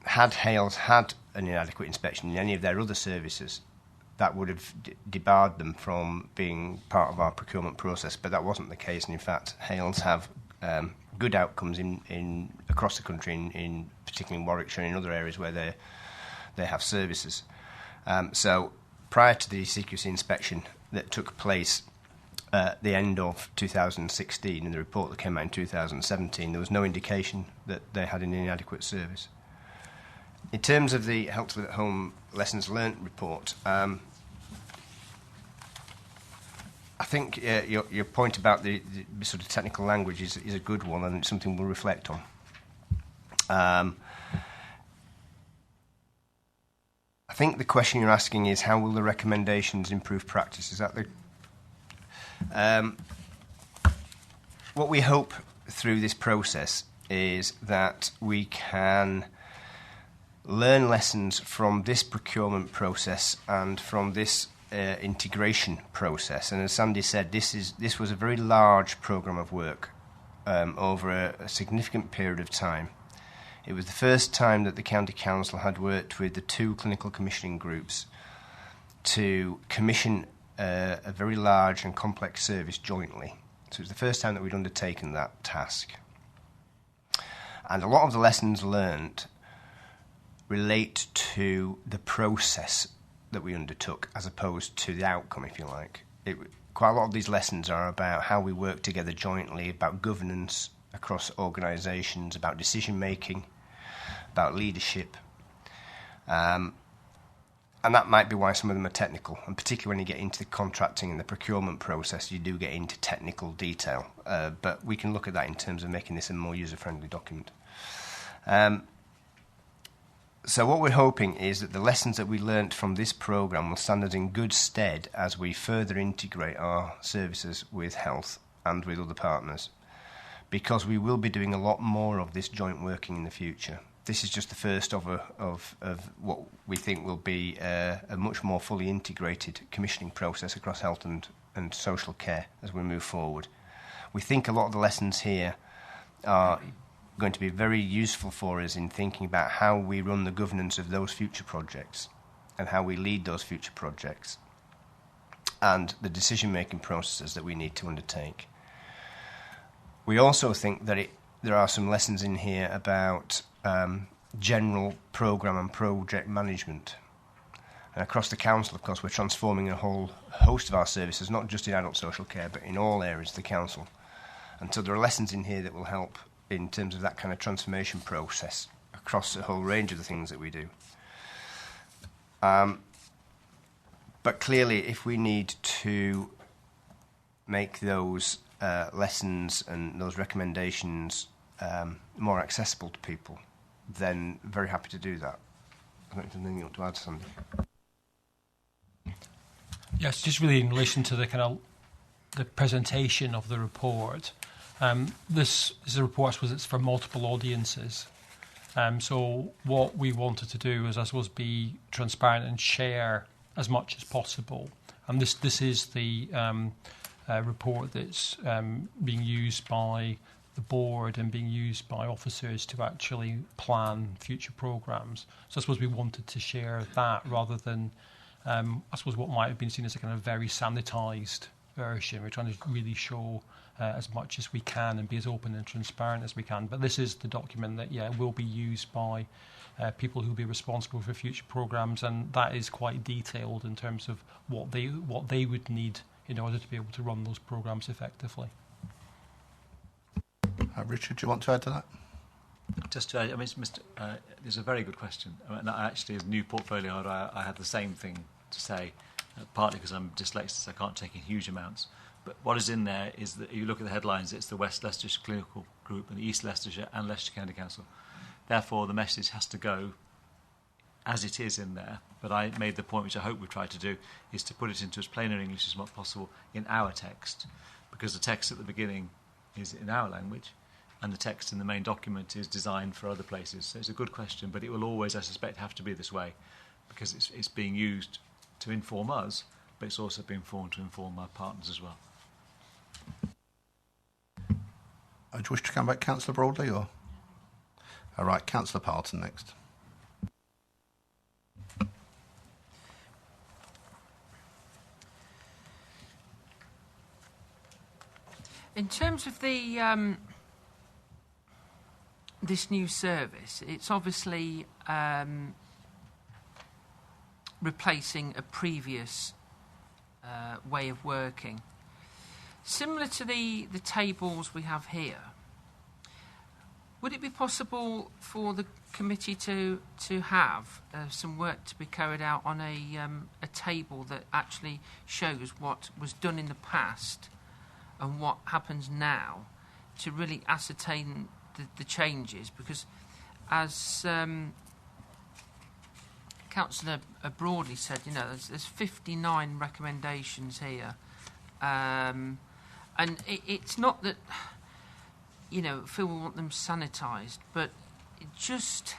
[SPEAKER 8] had Hales had an inadequate inspection in any of their other services, that would have debarred them from being part of our procurement process, but that wasn't the case. And in fact, Hales have good outcomes in across the country, in particularly in Warwickshire and in other areas where they have services. So prior to the CQC inspection that took place at the end of 2016, in the report that came out in 2017, there was no indication that they had an inadequate service. In terms of the Help to Live at Home Lessons Learnt report, I think your point about the sort of technical language is a good one, and it's something we'll reflect on. I think the question you're asking is, how will the recommendations improve practice? Is that the... what we hope through this process is that we can learn lessons from this procurement process and from this integration process. And as Sandy said, this was a very large programme of work over a significant period of time. It was the first time that the County Council had worked with the two clinical commissioning groups to commission a very large and complex service jointly. So it was the first time that we'd undertaken that task. And a lot of the lessons learned relate to the process that we undertook as opposed to the outcome, if you like. Quite a lot of these lessons are about how we work together jointly, about governance across organisations, about decision-making, about leadership. And that might be why some of them are technical, and particularly when you get into the contracting and the procurement process, you do get into technical detail. But we can look at that in terms of making this a more user-friendly document. So what we're hoping is that the lessons that we learnt from this programme will stand us in good stead as we further integrate our services with health and with other partners, because we will be doing a lot more of this joint working in the future. This is just the first of what we think will be a much more fully integrated commissioning process across health and social care as we move forward. We think a lot of the lessons here are going to be very useful for us in thinking about how we run the governance of those future projects and how we lead those future projects and the decision-making processes that we need to undertake. We also think that there are some lessons in here about general programme and project management. And across the council, of course, we're transforming a whole host of our services, not just in adult social care, but in all areas of the council. And so there are lessons in here that will help in terms of that kind of transformation process across a whole range of the things that we do. But clearly, if we need to make those lessons and those recommendations more accessible to people, then very happy to do that. I don't know if there's anything you want to add, Sandy.
[SPEAKER 15] Yes, just really in relation to the presentation of the report. This is a report, I suppose it's for multiple audiences. So what we wanted to do is, I suppose, be transparent and share as much as possible. And this is the report that's being used by the board and being used by officers to actually plan future programmes. So I suppose we wanted to share that rather than, I suppose, what might have been seen as a kind of very sanitised version. We're trying to really show as much as we can and be as open and transparent as we can. But this is the document that, will be used by people who will be responsible for future programmes, and that is quite detailed in terms of what they would need in order to be able to run those programmes effectively.
[SPEAKER 4] Richard, do you want to add to that?
[SPEAKER 10] Just to add, it's a very good question. Actually, as a new portfolio holder, I had the same thing to say, partly because I'm dyslexic, so I can't take in huge amounts. But what is in there is that you look at the headlines, it's the West Leicestershire Clinical Group and the East Leicestershire and Leicestershire County Council. Therefore, the message has to go as it is in there. But I made the point, which I hope we've tried to do, is to put it into as plain English as possible in our text, because the text at the beginning is in our language, and the text in the main document is designed for other places. So it's a good question, but it will always, I suspect, have to be this way, because it's being used to inform us, but it's also being formed to inform our partners as well.
[SPEAKER 4] Do you wish to come back, Councillor Broadley, or? All right, Councillor Parton next.
[SPEAKER 12] In terms of the this new service, it's obviously replacing a previous way of working. Similar to the tables we have here, would it be possible for the committee to have some work to be carried out on a table that actually shows what was done in the past and what happens now, to really ascertain the changes? Because as Councillor Broadley said, there's 59 recommendations here. And it's not that, Phil will want them sanitised, but it just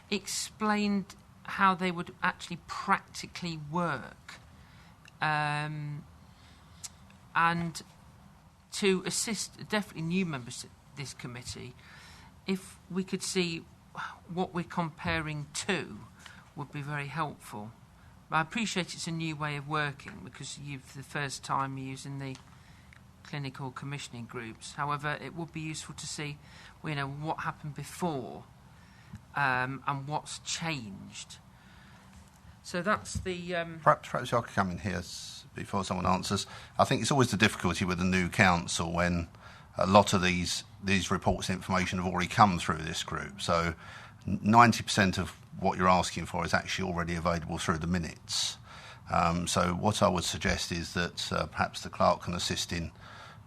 [SPEAKER 12] explained how they would actually practically work. And to assist definitely new members of this committee, if we could see what we're comparing to, would be very helpful. But I appreciate it's a new way of working, because for the first time you're using the clinical commissioning groups. However, it would be useful to see, what happened before and what's changed. So that's the...
[SPEAKER 4] Perhaps I could come in here before someone answers. I think it's always the difficulty with the new council when a lot of these reports and information have already come through this group. So 90% of what you're asking for is actually already available through the minutes. So what I would suggest is that perhaps the clerk can assist in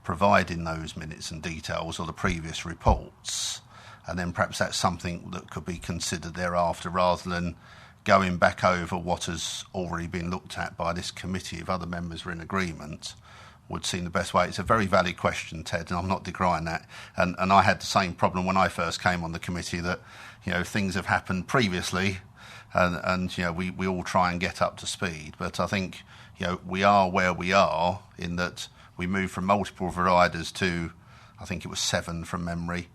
[SPEAKER 4] providing those minutes and details or the previous reports, and then perhaps that's something that could be considered thereafter, rather than going back over what has already been looked at by this committee. If other members are in agreement, would seem the best way. It's a very valid question, Ted, and I'm not decrying that. And I had the same problem when I first came on the committee, that things have happened previously, and we all try and get up to speed. But I think we are where we are in that we moved from multiple providers to, I think it was 7 from memory.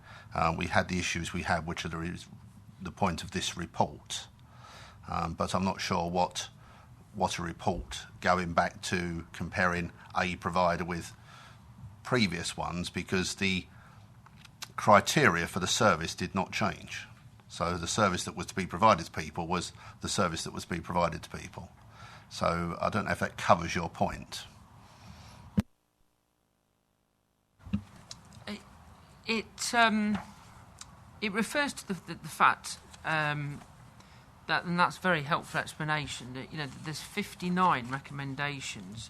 [SPEAKER 4] We had the issues we had, which are the point of this report. But I'm not sure what a report going back to comparing a provider with previous ones, because the criteria for the service did not change. So the service that was to be provided to people was the service that was to be provided to people. So I don't know if that covers your point.
[SPEAKER 12] It refers to the fact that, and that's a very helpful explanation, that there's 59 recommendations.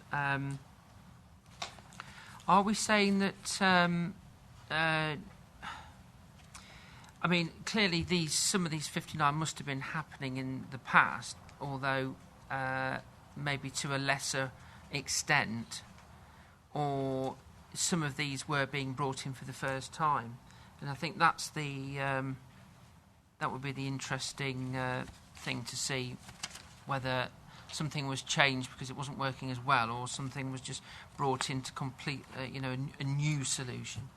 [SPEAKER 12] Are we saying that I mean, clearly some of these 59 must have been happening in the past, although maybe to a lesser extent, or some of these were being brought in for the first time. And I think that's that would be the interesting thing to see, whether something was changed because it wasn't working as well, or something was just brought in to complete, a new solution.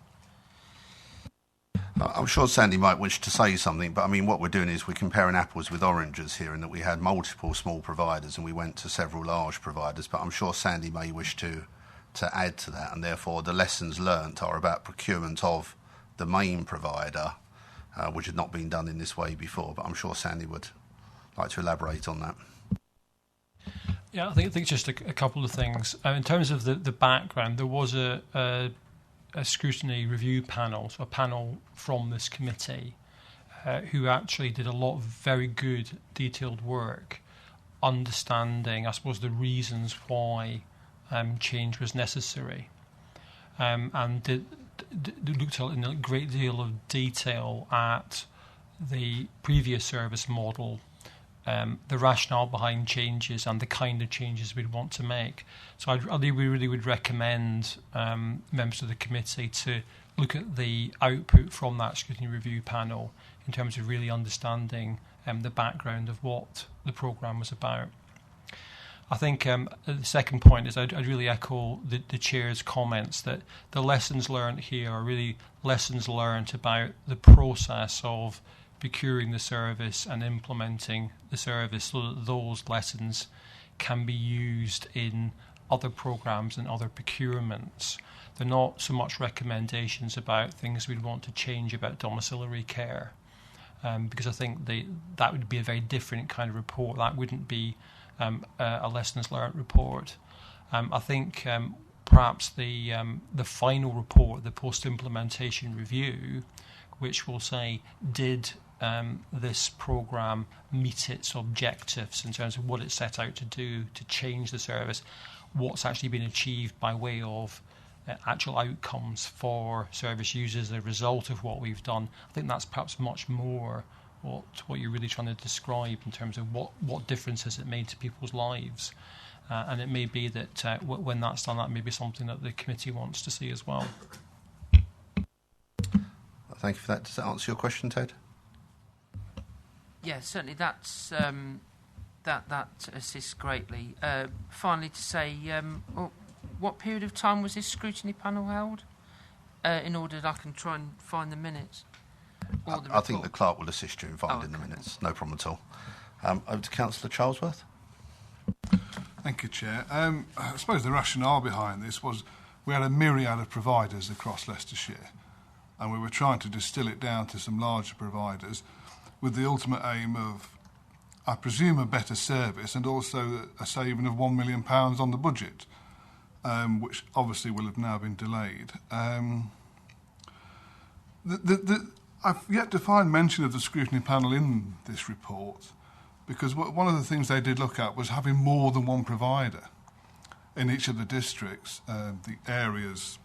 [SPEAKER 4] I'm sure Sandy might wish to say something, but I mean, what we're doing is we're comparing apples with oranges here, in that we had multiple small providers and we went to several large providers. But I'm sure Sandy may wish to add to that, and therefore the lessons learnt are about procurement of the main provider, which had not been done in this way before. But I'm sure Sandy would like to elaborate on that.
[SPEAKER 15] Yeah, I think just a couple of things. In terms of the background, there was a scrutiny review panel, so a panel from this committee, who actually did a lot of very good detailed work understanding, I suppose, the reasons why change was necessary, and looked in a great deal of detail at the previous service model, the rationale behind changes and the kind of changes we'd want to make. So we really would recommend members of the committee to look at the output from that scrutiny review panel in terms of really understanding the background of what the programme was about. I think the second point is I'd really echo the Chair's comments that the lessons learned here are really lessons learned about the process of procuring the service and implementing the service, so that those lessons can be used in other programmes and other procurements. They're not so much recommendations about things we'd want to change about domiciliary care, because I think that would be a very different kind of report. That wouldn't be a lessons learned report. I think perhaps the final report, the post-implementation review, which will say, did this programme meet its objectives in terms of what it set out to do to change the service, what's actually been achieved by way of actual outcomes for service users as a result of what we've done. I think that's perhaps much more what you're really trying to describe in terms of what difference has it made to people's lives. And it may be that when that's done, that may be something that the committee wants to see as well.
[SPEAKER 4] Thank you for that. Does that answer your question, Ted?
[SPEAKER 12] Yeah, certainly that's that assists greatly. Finally, to say, what period of time was this scrutiny panel held? In order that I can try and find the minutes.
[SPEAKER 4] I think the clerk will assist you in finding the minutes. No problem at all. Over to Councillor Charlesworth.
[SPEAKER 14] Thank you, Chair. I suppose the rationale behind this was we had a myriad of providers across Leicestershire, and we were trying to distill it down to some larger providers with the ultimate aim of, I presume, a better service and also a saving of £1 million on the budget, which obviously will have now been delayed. I've yet to find mention of the scrutiny panel in this report, because one of the things they did look at was having more than one provider in each of the districts, the areas,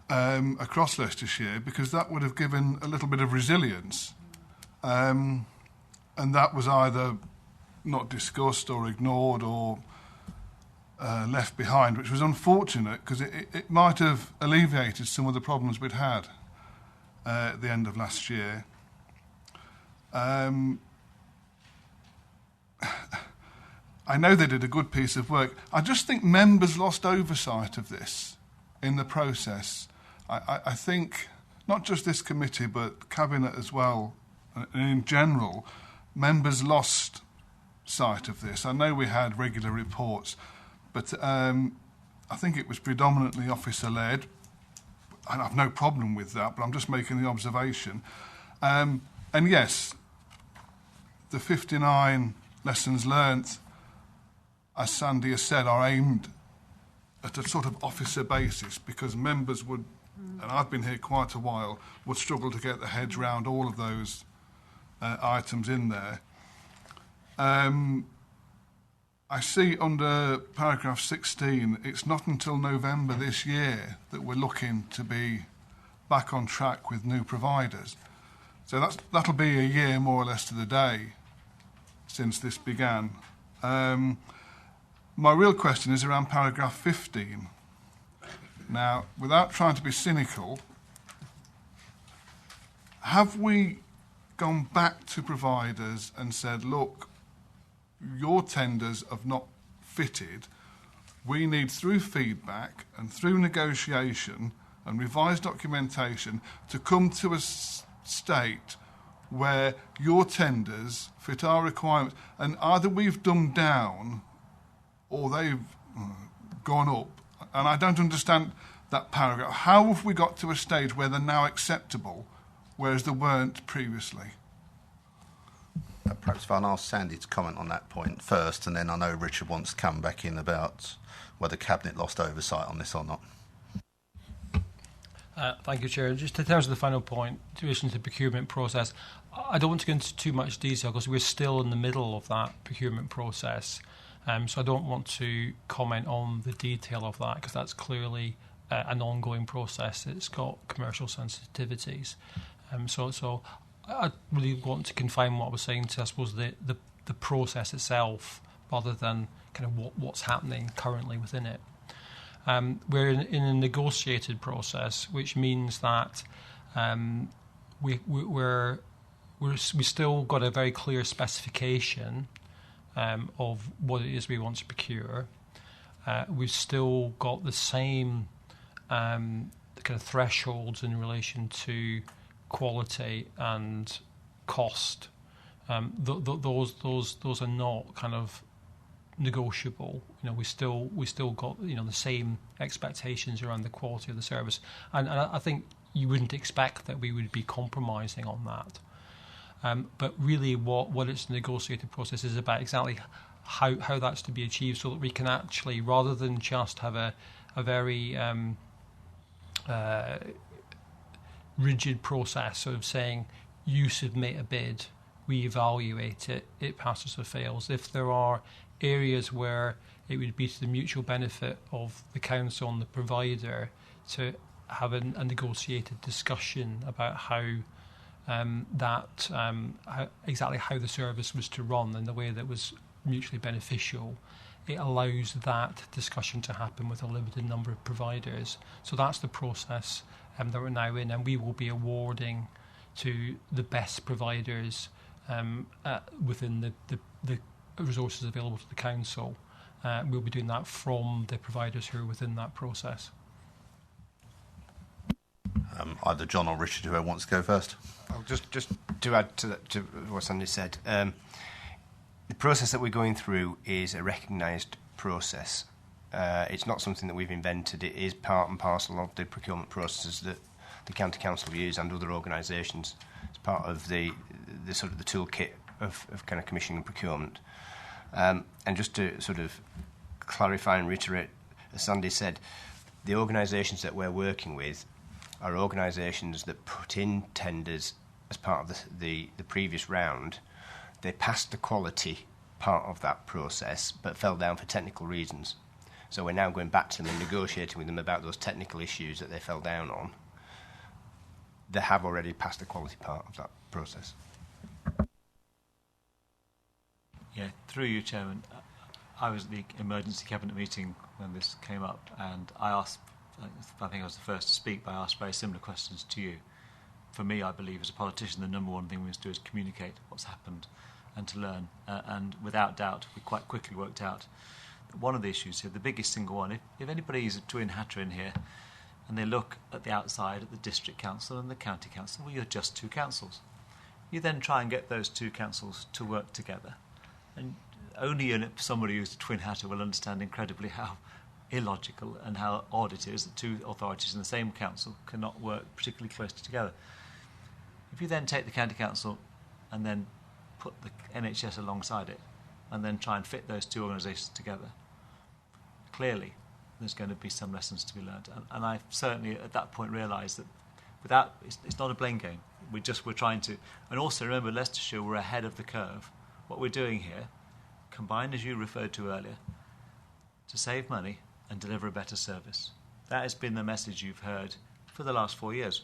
[SPEAKER 14] across Leicestershire, because that would have given a little bit of resilience. And that was either not discussed or ignored or left behind, which was unfortunate, because it might have alleviated some of the problems we'd had at the end of last year. I know they did a good piece of work. I just think members lost oversight of this in the process. I think not just this committee, but Cabinet as well, and in general, members lost sight of this. I know we had regular reports, but I think it was predominantly officer-led. I have no problem with that, but I'm just making the observation. And yes, the 59 lessons learnt, as Sandy has said, are aimed at a sort of officer basis, because members would, and I've been here quite a while, would struggle to get their heads round all of those items in there. I see under paragraph 16, it's not until November this year that we're looking to be back on track with new providers. So that'll be a year more or less to the day since this began. My real question is around paragraph 15. Now, without trying to be cynical, have we gone back to providers and said, look, your tenders have not fitted. We need, through feedback and through negotiation and revised documentation, to come to a state where your tenders fit our requirements, and either we've dumbed down or they've gone up. And I don't understand that paragraph. How have we got to a stage where they're now acceptable, whereas they weren't previously?
[SPEAKER 4] Perhaps if I'll ask Sandy to comment on that point first, and then I know Richard wants to come back in about whether Cabinet lost oversight on this or not.
[SPEAKER 15] Thank you, Chair. Just in terms of the final point, in relation to the procurement process, I don't want to go into too much detail because we're still in the middle of that procurement process. So I don't want to comment on the detail of that because that's clearly an ongoing process. It's got commercial sensitivities. So I really want to confine what I was saying to, I suppose, the process itself rather than kind of what's happening currently within it. We're in a negotiated process, which means that we still got a very clear specification of what it is we want to procure. We've still got the same kind of thresholds in relation to quality and cost. Those are not kind of negotiable. We still got the same expectations around the quality of the service, and I think you wouldn't expect that we would be compromising on that. But really, what its negotiated process is about exactly how that's to be achieved, so that we can actually, rather than just have a very rigid process of saying you submit a bid, we evaluate it, it passes or fails. If there are areas where it would be to the mutual benefit of the council and the provider to have a negotiated discussion about how exactly how the service was to run in the way that was mutually beneficial, it allows that discussion to happen with a limited number of providers. So that's the process that we're now in, and we will be awarding to the best providers within the resources available to the council. We'll be doing that from the providers who are within that process.
[SPEAKER 4] Either John or Richard, whoever wants to go first.
[SPEAKER 8] Just to add to what Sandy said, the process that we're going through is a recognised process. It's not something that we've invented. It is part and parcel of the procurement processes that the County Council use and other organisations. It's part of the sort of the toolkit of kind of commissioning and procurement. And just to sort of clarify and reiterate, as Sandy said, the organisations that we're working with are organisations that put in tenders as part of the previous round. They passed the quality part of that process but fell down for technical reasons. So we're now going back to them and negotiating with them about those technical issues that they fell down on. They have already passed the quality part of that process.
[SPEAKER 10] Yeah, through you, Chairman. I was at the emergency cabinet meeting when this came up, and I asked, I think I was the first to speak, but I asked very similar questions to you. For me, I believe, as a politician, the number one thing we must do is communicate what's happened and to learn. And without doubt, we quite quickly worked out that one of the issues here, the biggest single one, if anybody is a twin hatter in here and they look at the outside at the district council and the county council, well, you're just two councils. You then try and get those two councils to work together. And only somebody who's a twin hatter will understand incredibly how illogical and how odd it is that two authorities in the same council cannot work particularly closely together. If you then take the county council and then put the NHS alongside it and then try and fit those two organisations together, clearly there's going to be some lessons to be learned. And I certainly at that point realised that it's not a blame game. We're trying to, and also remember, Leicestershire, we're ahead of the curve. What we're doing here, combined as you referred to earlier, to save money and deliver a better service. That has been the message you've heard for the last 4 years.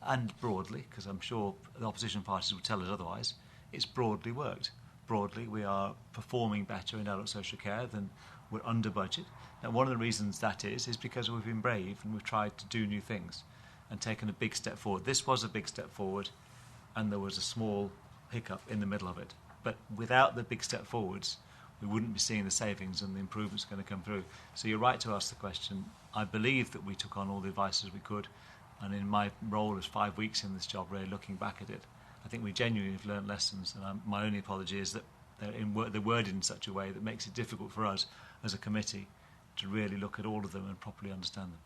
[SPEAKER 10] and broadly, because I'm sure the opposition parties will tell us otherwise, it's broadly worked. Broadly, we are performing better in adult social care than we're under budget. Now, one of the reasons that is because we've been brave and we've tried to do new things and taken a big step forward. This was a big step forward, and there was a small hiccup in the middle of it. But without the big step forwards, we wouldn't be seeing the savings and the improvements going to come through. So you're right to ask the question. I believe that we took on all the advice as we could, and in my role as 5 weeks in this job, really looking back at it, I think we genuinely have learned lessons, and my only apology is that they're worded in such a way that makes it difficult for us as a committee to really look at all of them and properly understand them.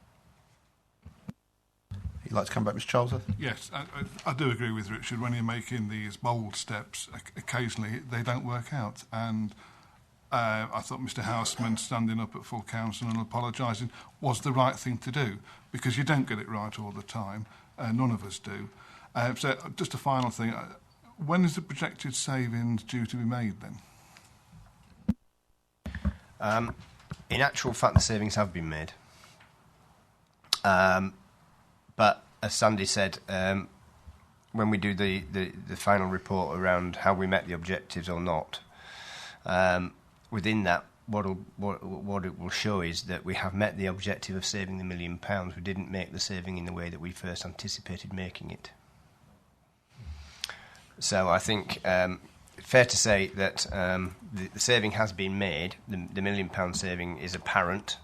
[SPEAKER 4] You'd like to come back, Mr. Charlesworth?
[SPEAKER 14] Yes, I do agree with Richard. When you're making these bold steps, occasionally they don't work out. And I thought Mr. Houseman standing up at full council and apologising was the right thing to do, because you don't get it right all the time. None of us do. So just a final thing. When is the projected savings due to be made then?
[SPEAKER 8] In actual fact, the savings have been made. But as Sandy said, when we do the final report around how we met the objectives or not, within that, what it will show is that we have met the objective of saving the £1 million. We didn't make the saving in the way that we first anticipated making it. So I think fair to say that the saving has been made. The £1 million saving is apparent.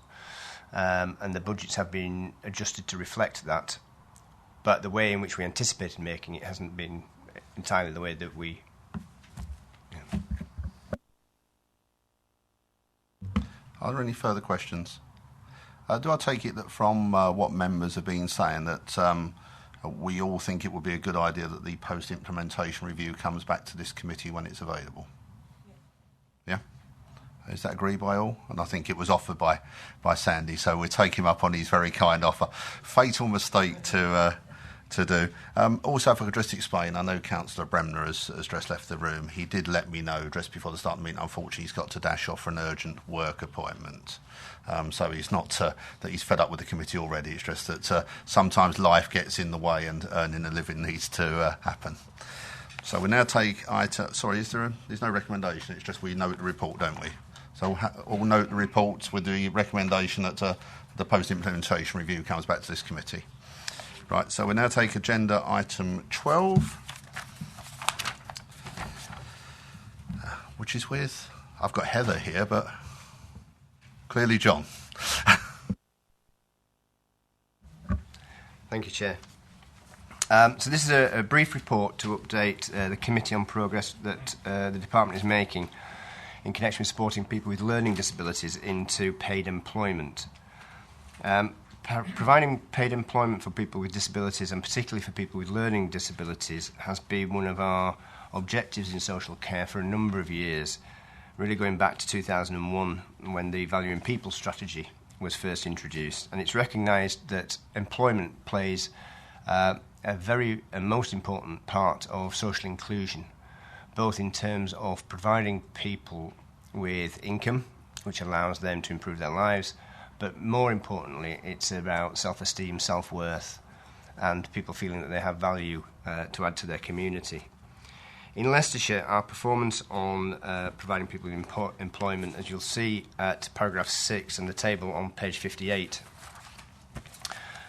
[SPEAKER 8] And the budgets have been adjusted to reflect that. But the way in which we anticipated making it hasn't been entirely the way that we... Yeah.
[SPEAKER 4] Are there any further questions? Do I take it that from what members have been saying that we all think it would be a good idea that the post-implementation review comes back to this committee when it's available? Yeah? Is that agreed by all? And I think it was offered by Sandy, so we'll take him up on his very kind offer. Fatal mistake to do. Also, if I could just explain, I know Councillor Bremner has just left the room. He did let me know just before the start of the meeting, unfortunately, he's got to dash off for an urgent work appointment. So it's not that he's fed up with the committee already, it's just that sometimes life gets in the way and earning a living needs to happen. So we now take item... Sorry, there's no recommendation, it's just we note the report, don't we? So we'll note the reports with the recommendation that the post-implementation review comes back to this committee. Right, so we now take agenda item 12, which is with... I've got Heather here, but clearly John.
[SPEAKER 8] Thank you, Chair. So this is a brief report to update the committee on progress that the department is making in connection with supporting people with learning disabilities into paid employment. Providing paid employment for people with disabilities, and particularly for people with learning disabilities, has been one of our objectives in social care for a number of years, really going back to 2001 when the Value in People strategy was first introduced. And it's recognised that employment plays a very and most important part of social inclusion, both in terms of providing people with income, which allows them to improve their lives, but more importantly, it's about self-esteem, self-worth, and people feeling that they have value to add to their community. In Leicestershire, our performance on providing people with employment, as you'll see at paragraph 6 and the table on page 58,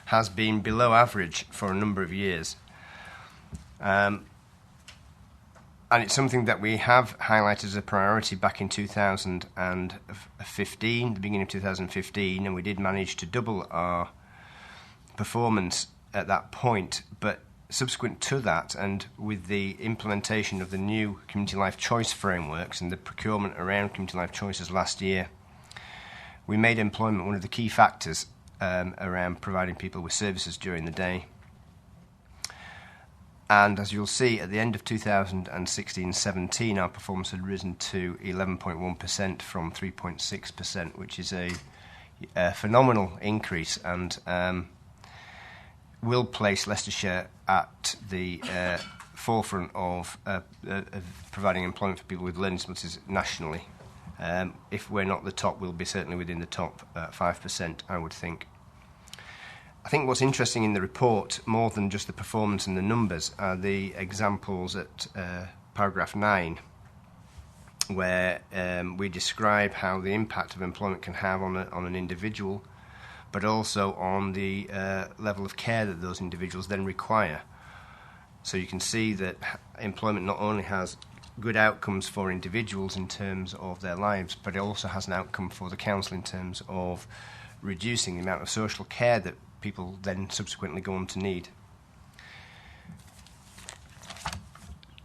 [SPEAKER 8] has been below average for a number of years. And it's something that we have highlighted as a priority back in 2015, the beginning of 2015, and we did manage to double our performance at that point. But subsequent to that, and with the implementation of the new Community Life Choice frameworks and the procurement around Community Life Choices last year, we made employment one of the key factors around providing people with services during the day. And as you'll see, at the end of 2016-17, our performance had risen to 11.1% from 3.6%, which is a phenomenal increase, and will place Leicestershire at the forefront of providing employment for people with learning disabilities nationally. If we're not the top, we'll be certainly within the top 5%, I would think. I think what's interesting in the report, more than just the performance and the numbers, are the examples at paragraph 9, where we describe how the impact of employment can have on an individual, but also on the level of care that those individuals then require. So you can see that employment not only has good outcomes for individuals in terms of their lives, but it also has an outcome for the council in terms of reducing the amount of social care that people then subsequently go on to need.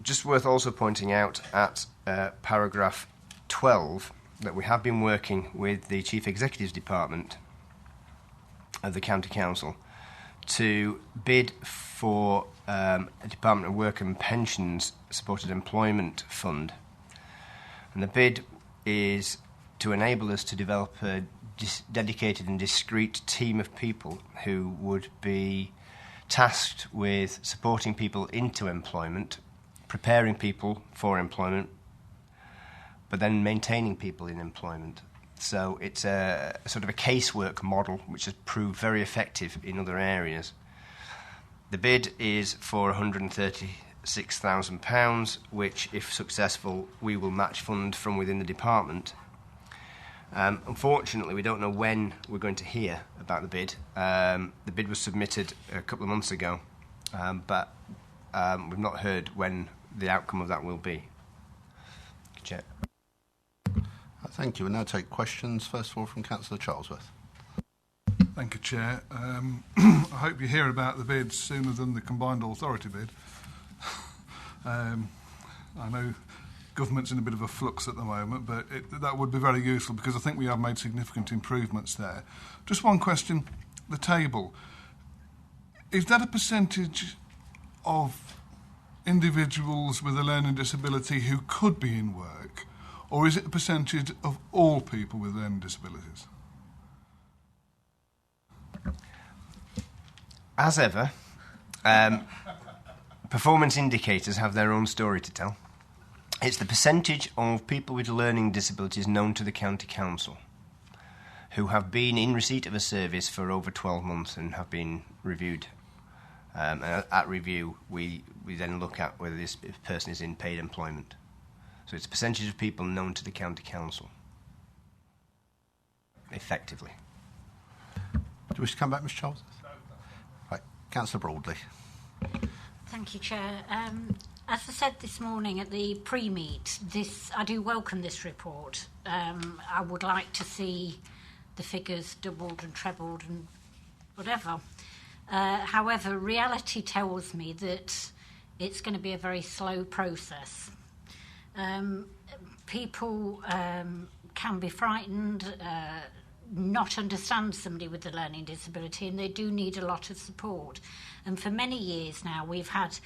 [SPEAKER 8] Just worth also pointing out at paragraph 12 that we have been working with the Chief Executive's Department of the County Council to bid for a Department of Work and Pensions Supported Employment Fund. And the bid is to enable us to develop a dedicated and discrete team of people who would be tasked with supporting people into employment, preparing people for employment, but then maintaining people in employment. So it's a sort of a casework model which has proved very effective in other areas. The bid is for £136,000, which, if successful, we will match fund from within the department. Unfortunately, we don't know when we're going to hear about the bid. The bid was submitted a couple of months ago, but we've not heard when the outcome of that will be. Chair.
[SPEAKER 4] Thank you. We'll now take questions, first of all from Councillor Charlesworth.
[SPEAKER 14] Thank you, Chair. I hope you hear about the bid sooner than the combined authority bid. I know government's in a bit of a flux at the moment, but that would be very useful because I think we have made significant improvements there. Just one question, the table. Is that a percentage of individuals with a learning disability who could be in work, or is it a percentage of all people with learning disabilities?
[SPEAKER 8] As ever, performance indicators have their own story to tell. It's the percentage of people with learning disabilities known to the County Council who have been in receipt of a service for over 12 months and have been reviewed. And at review, we then look at whether this person is in paid employment. So it's a percentage of people known to the County Council, effectively.
[SPEAKER 4] Do you wish to come back, Mr. Charles? Right, Councillor Broadley.
[SPEAKER 11] Thank you, Chair. As I said this morning at the pre-meet, I do welcome this report. I would like to see the figures doubled and trebled and whatever. However, reality tells me that it's going to be a very slow process. People can be frightened, not understand somebody with a learning disability, and they do need a lot of support. And for many years now, we've had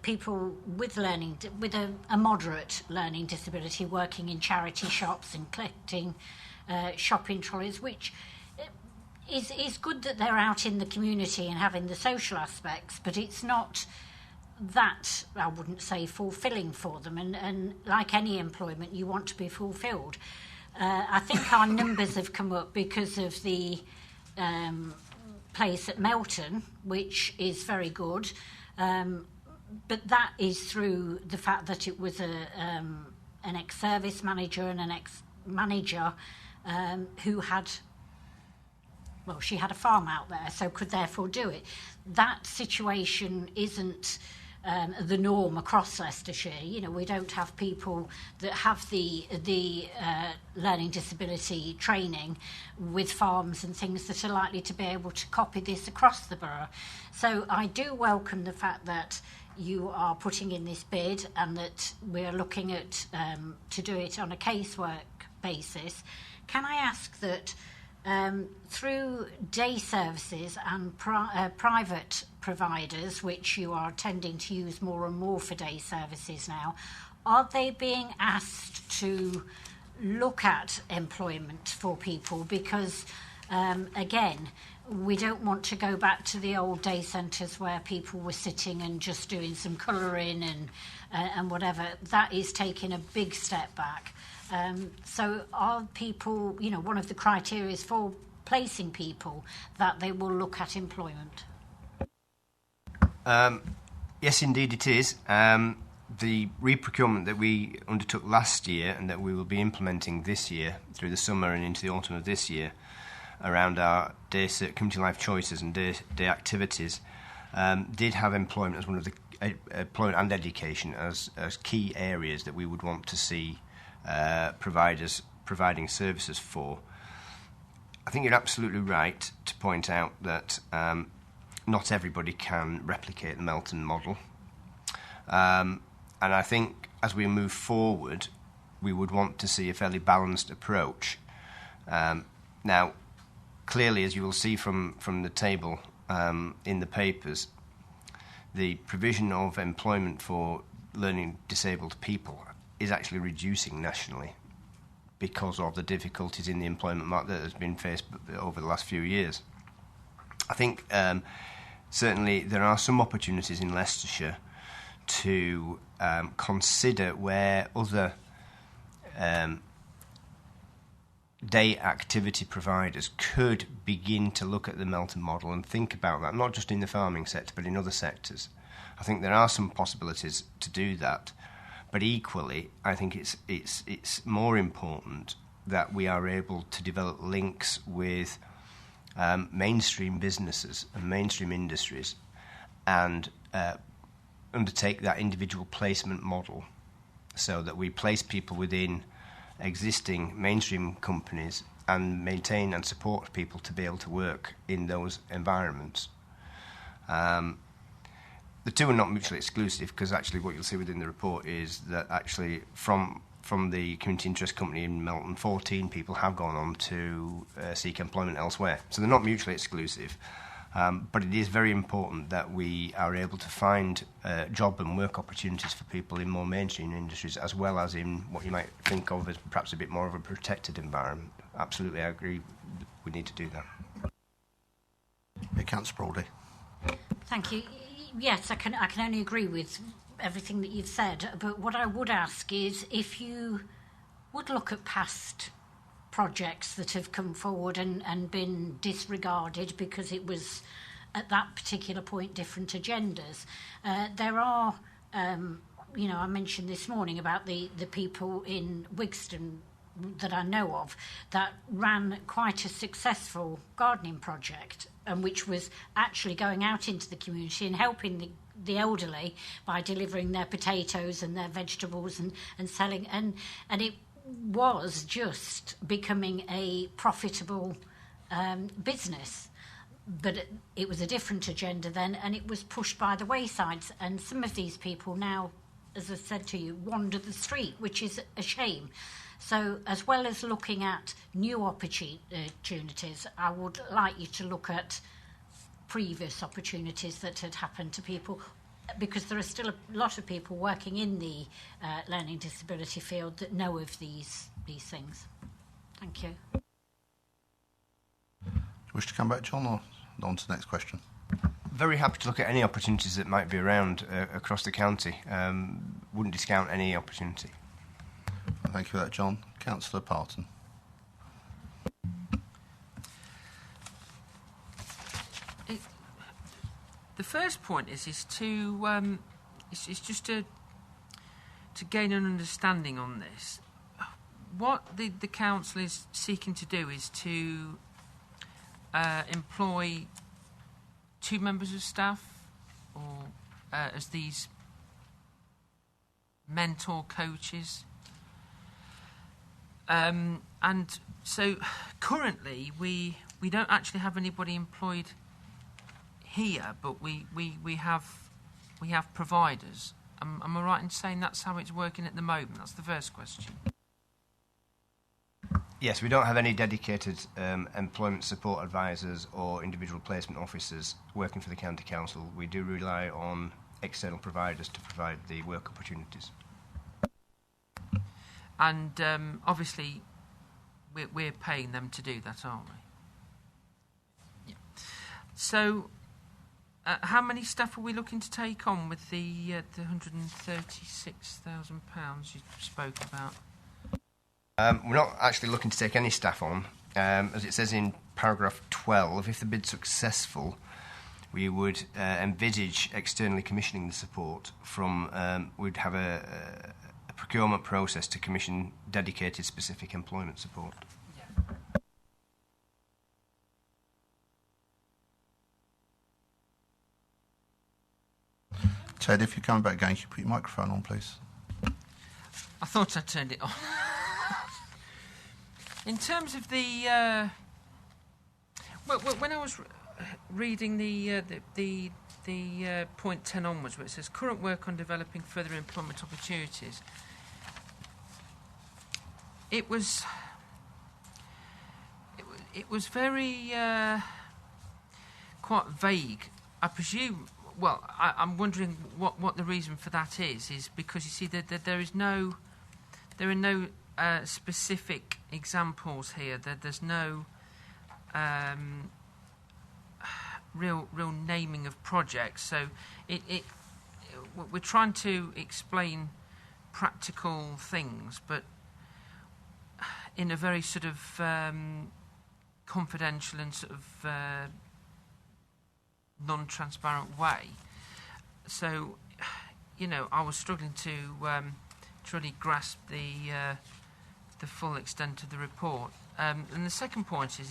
[SPEAKER 11] people with a moderate learning disability working in charity shops and collecting shopping trolleys, which is good that they're out in the community and having the social aspects, but it's not that, I wouldn't say, fulfilling for them. And like any employment, you want to be fulfilled. I think our numbers have come up because of the place at Melton, which is very good. But that is through the fact that it was an ex-service manager and an ex-manager who had, well, she had a farm out there, so could therefore do it. That situation isn't the norm across Leicestershire. You know, we don't have people that have the learning disability training with farms and things that are likely to be able to copy this across the borough. So I do welcome the fact that you are putting in this bid and that we're looking at to do it on a casework basis. Can I ask that through day services and private providers, which you are tending to use more and more for day services now, are they being asked to look at employment for people? Because, again, we don't want to go back to the old day centres where people were sitting and just doing some colouring and whatever. That is taking a big step back. So are people, you know, one of the criteria for placing people, that they will look at employment?
[SPEAKER 8] Yes, indeed it is. The re-procurement that we undertook last year and that we will be implementing this year through the summer and into the autumn of this year around our community life choices and day activities did have employment as one of the employment and education as key areas that we would want to see providers providing services for. I think you're absolutely right to point out that not everybody can replicate the Melton model. And I think as we move forward, we would want to see a fairly balanced approach. Now, clearly, as you will see from the table in the papers, the provision of employment for learning disabled people is actually reducing nationally because of the difficulties in the employment market that has been faced over the last few years. I think certainly there are some opportunities in Leicestershire to consider where other day activity providers could begin to look at the Melton model and think about that, not just in the farming sector but in other sectors. I think there are some possibilities to do that, but equally I think it's more important that we are able to develop links with mainstream businesses and mainstream industries and undertake that individual placement model so that we place people within existing mainstream companies and maintain and support people to be able to work in those environments. The two are not mutually exclusive, because actually what you'll see within the report is that actually from the community interest company in Melton, 14 people have gone on to seek employment elsewhere. So they're not mutually exclusive. But it is very important that we are able to find job and work opportunities for people in more mainstream industries, as well as in what you might think of as perhaps a bit more of a protected environment. Absolutely, I agree. We need to do that.
[SPEAKER 4] Councillor Brawley.
[SPEAKER 11] Thank you. Yes, I can only agree with everything that you've said. But what I would ask is if you would look at past projects that have come forward and been disregarded because it was at that particular point different agendas. There are, I mentioned this morning about the people in Wigston that I know of that ran quite a successful gardening project, and which was actually going out into the community and helping the elderly by delivering their potatoes and their vegetables and selling, and it was just becoming a profitable business. But it was a different agenda then, and it was pushed by the wayside. And some of these people now, as I said to you, wander the street, which is a shame. So as well as looking at new opportunities, I would like you to look at previous opportunities that had happened to people, because there are still a lot of people working in the learning disability field that know of these things. Thank you.
[SPEAKER 4] Do you wish to come back, John, or on to the next question?
[SPEAKER 8] Very happy to look at any opportunities that might be around across the county. Wouldn't discount any opportunity.
[SPEAKER 4] Thank you for that, John. Councillor Parton.
[SPEAKER 12] The first point is to it's just to gain an understanding on this. What the council is seeking to do is to employ 2 members of staff, or as these mentor coaches. And so currently we don't actually have anybody employed here, but we have providers. Am I right in saying that's how it's working at the moment? That's the first question.
[SPEAKER 8] Yes, we don't have any dedicated employment support advisors or individual placement officers working for the county council. We do rely on external providers to provide the work opportunities.
[SPEAKER 12] And obviously we're paying them to do that, aren't we? Yeah. So how many staff are we looking to take on with the £136,000 you spoke about?
[SPEAKER 8] We're not actually looking to take any staff on. As it says in paragraph 12, if the bid's successful, we would envisage externally commissioning the support from, we'd have a procurement process to commission dedicated specific employment support.
[SPEAKER 4] Ted, if you're coming back again, can you put your microphone on, please?
[SPEAKER 12] I thought I turned it on. In terms of the, when I was reading the point 10 onwards, where it says current work on developing further employment opportunities, it was very quite vague. I presume. Well, I'm wondering what the reason for that is because you see that there are no specific examples here. There's no real naming of projects. So we're trying to explain practical things, but in a very sort of confidential and sort of non-transparent way. So, I was struggling to really grasp the full extent of the report. And the second point is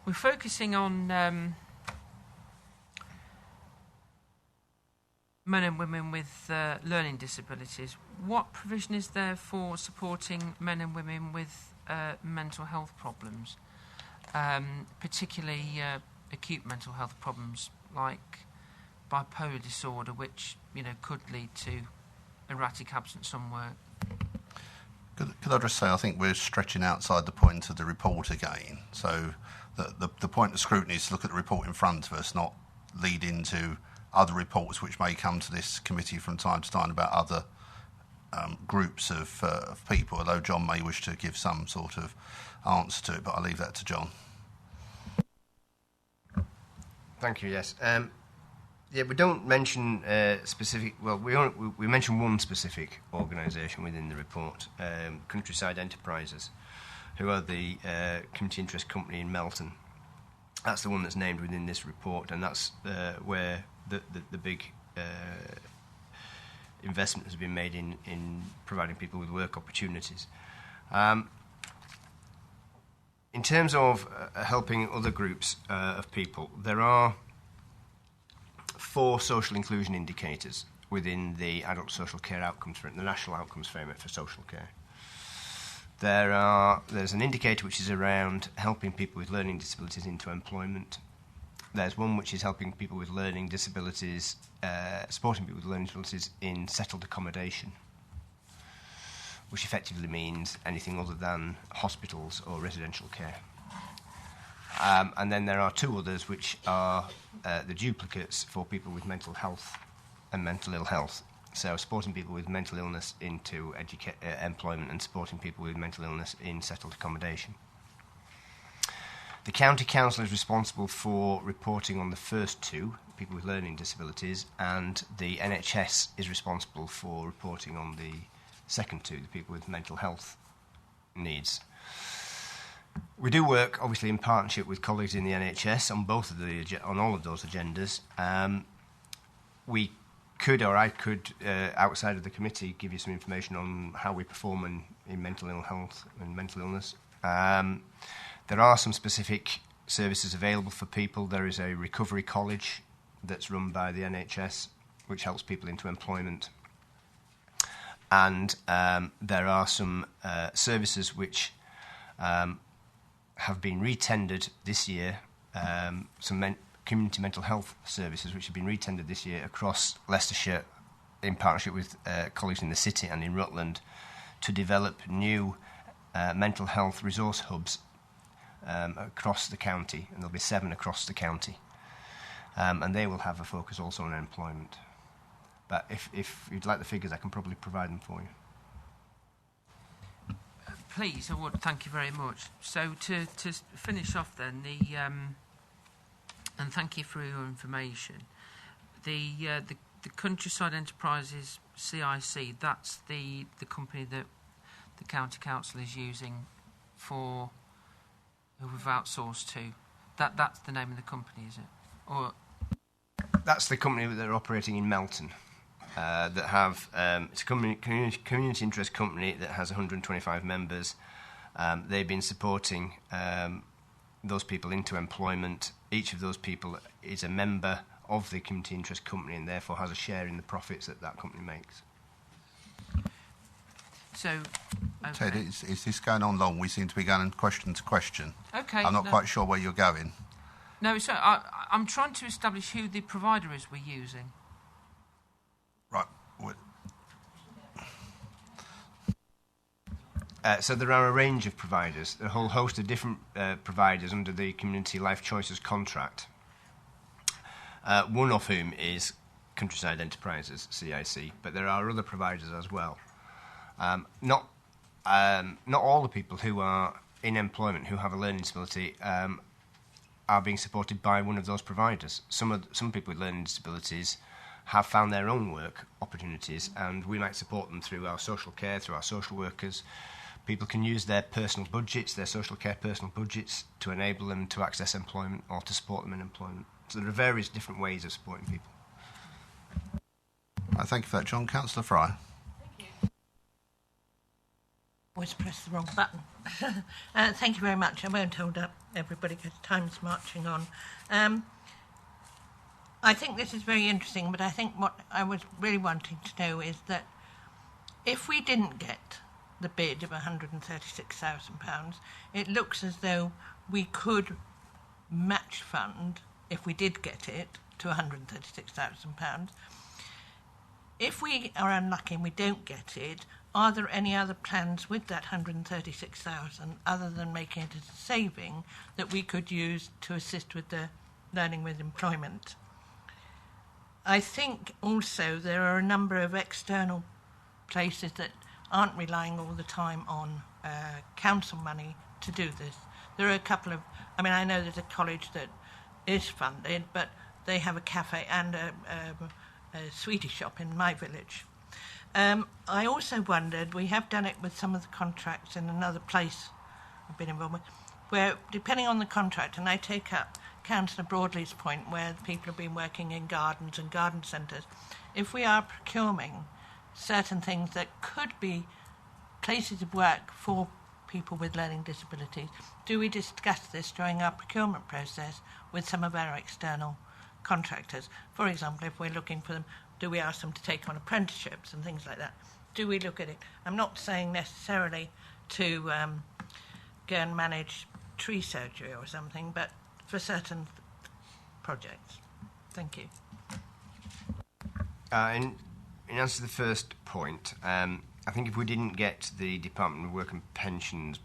[SPEAKER 12] we're focusing on men and women with learning disabilities. What provision is there for supporting men and women with mental health problems, particularly acute mental health problems like bipolar disorder, which could lead to erratic absence from work?
[SPEAKER 4] Could I just say, I think we're stretching outside the point of the report again. So the point of scrutiny is to look at the report in front of us, not lead into other reports which may come to this committee from time to time about other groups of people, although John may wish to give some sort of answer to it, but I'll leave that to John.
[SPEAKER 8] Thank you, yes. We don't mention specific... Well, we mention one specific organisation within the report, Countryside Enterprises, who are the community interest company in Melton. That's the one that's named within this report, and that's where the big investment has been made in providing people with work opportunities. In terms of helping other groups of people, there are 4 social inclusion indicators within the Adult Social Care Outcomes Framework, the National Outcomes Framework for Social Care. There's an indicator which is around helping people with learning disabilities into employment. There's one which is helping people with learning disabilities, supporting people with learning disabilities in settled accommodation, which effectively means anything other than hospitals or residential care. And then there are 2 others which are the duplicates for people with mental health and mental ill health. So supporting people with mental illness into employment and supporting people with mental illness in settled accommodation. The County Council is responsible for reporting on the first 2, people with learning disabilities, and the NHS is responsible for reporting on the second 2, the people with mental health needs. We do work, obviously, in partnership with colleagues in the NHS on all of those agendas. We could, or I could, outside of the committee, give you some information on how we perform in mental ill health and mental illness. There are some specific services available for people. There is a recovery college that's run by the NHS, which helps people into employment. And there are some services which have been retendered this year, some community mental health services which have been retendered this year across Leicestershire in partnership with colleagues in the city and in Rutland to develop new mental health resource hubs across the county, and there'll be 7 across the county. And they will have a focus also on employment. But if you'd like the figures, I can probably provide them for you.
[SPEAKER 12] Please, I would. Thank you very much. So to finish off then, and thank you for your information. The Countryside Enterprises CIC, that's the company that the County Council is using for who we've outsourced to. That's the name of the company, is it? Or
[SPEAKER 8] that's the company that are operating in Melton. That have it's a community interest company that has 125 members. They've been supporting those people into employment. Each of those people is a member of the community interest company and therefore has a share in the profits that company makes.
[SPEAKER 12] So,
[SPEAKER 4] Ted, is this going on long? We seem to be going question to question.
[SPEAKER 12] Okay.
[SPEAKER 4] I'm not quite sure where you're going.
[SPEAKER 12] No, so I'm trying to establish who the provider is we're using.
[SPEAKER 4] Right.
[SPEAKER 8] So there are a range of providers, a whole host of different providers under the Community Life Choices contract. One of whom is Countryside Enterprises, CIC, but there are other providers as well. Not all the people who are in employment who have a learning disability are being supported by one of those providers. Some people with learning disabilities have found their own work opportunities, and we might support them through our social care, through our social workers. People can use their personal budgets, their social care personal budgets, to enable them to access employment or to support them in employment. So there are various different ways of supporting people.
[SPEAKER 4] Thank you for that, John. Councillor Fry.
[SPEAKER 6] Thank you. Always press the wrong button. Thank you very much. I won't hold up everybody because time's marching on. I think this is very interesting, but I think what I was really wanting to know is that if we didn't get the bid of £136,000, it looks as though we could match fund, if we did get it, to £136,000. If we are unlucky and we don't get it, are there any other plans with that £136,000 other than making it as a saving that we could use to assist with the learning with employment? I think also there are a number of external places that aren't relying all the time on council money to do this. There are a couple of, I know there's a college that is funded, but they have a cafe and a sweetie shop in my village. I also wondered, we have done it with some of the contracts in another place I've been involved with, where depending on the contract, and I take up Councillor Broadley's point where people have been working in gardens and garden centres, if we are procuring certain things that could be places of work for people with learning disabilities, do we discuss this during our procurement process with some of our external contractors? For example, if we're looking for them, do we ask them to take on apprenticeships and things like that? Do we look at it? I'm not saying necessarily to go and manage tree surgery or something, but for certain projects. Thank you.
[SPEAKER 8] In answer to the first point, I think if we didn't get the Department of Work and Pensions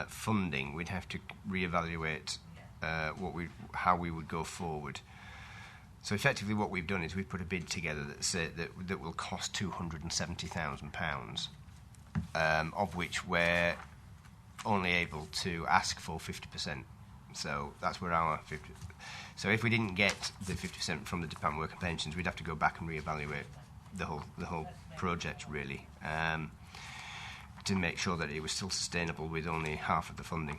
[SPEAKER 8] funding, we'd have to reevaluate how we would go forward. So effectively what we've done is we've put a bid together that will cost £270,000, of which we're only able to ask for 50%. So that's where our 50%. So if we didn't get the 50% from the Department of Work and Pensions, we'd have to go back and reevaluate the whole project really, to make sure that it was still sustainable with only half of the funding.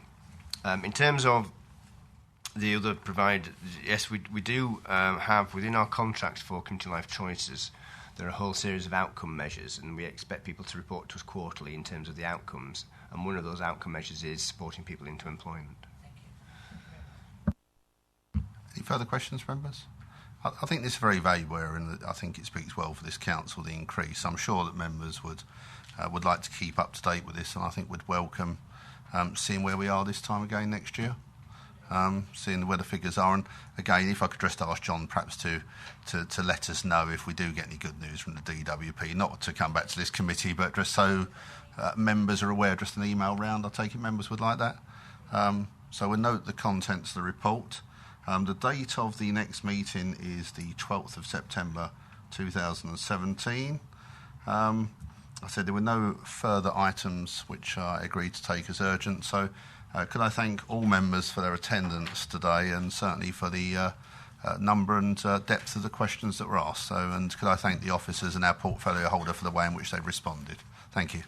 [SPEAKER 8] In terms of the other provider, yes, we do have within our contracts for Community Life Choices, there are a whole series of outcome measures, and we expect people to report to us quarterly in terms of the outcomes. And one of those outcome measures is supporting people into employment.
[SPEAKER 4] Any further questions, members? I think this is very valuable, and I think it speaks well for this council, the increase. I'm sure that members would like to keep up to date with this, and I think would welcome seeing where we are this time again next year, seeing where the figures are. And again, if I could just ask John perhaps to let us know if we do get any good news from the DWP, not to come back to this committee, but just so members are aware, just an email round. I take it members would like that. So we'll note the contents of the report. The date of the next meeting is the 12th of September 2017. I said there were no further items which I agreed to take as urgent, so could I thank all members for their attendance today, and certainly for the number and depth of the questions that were asked. And could I thank the officers and our portfolio holder for the way in which they've responded. Thank you.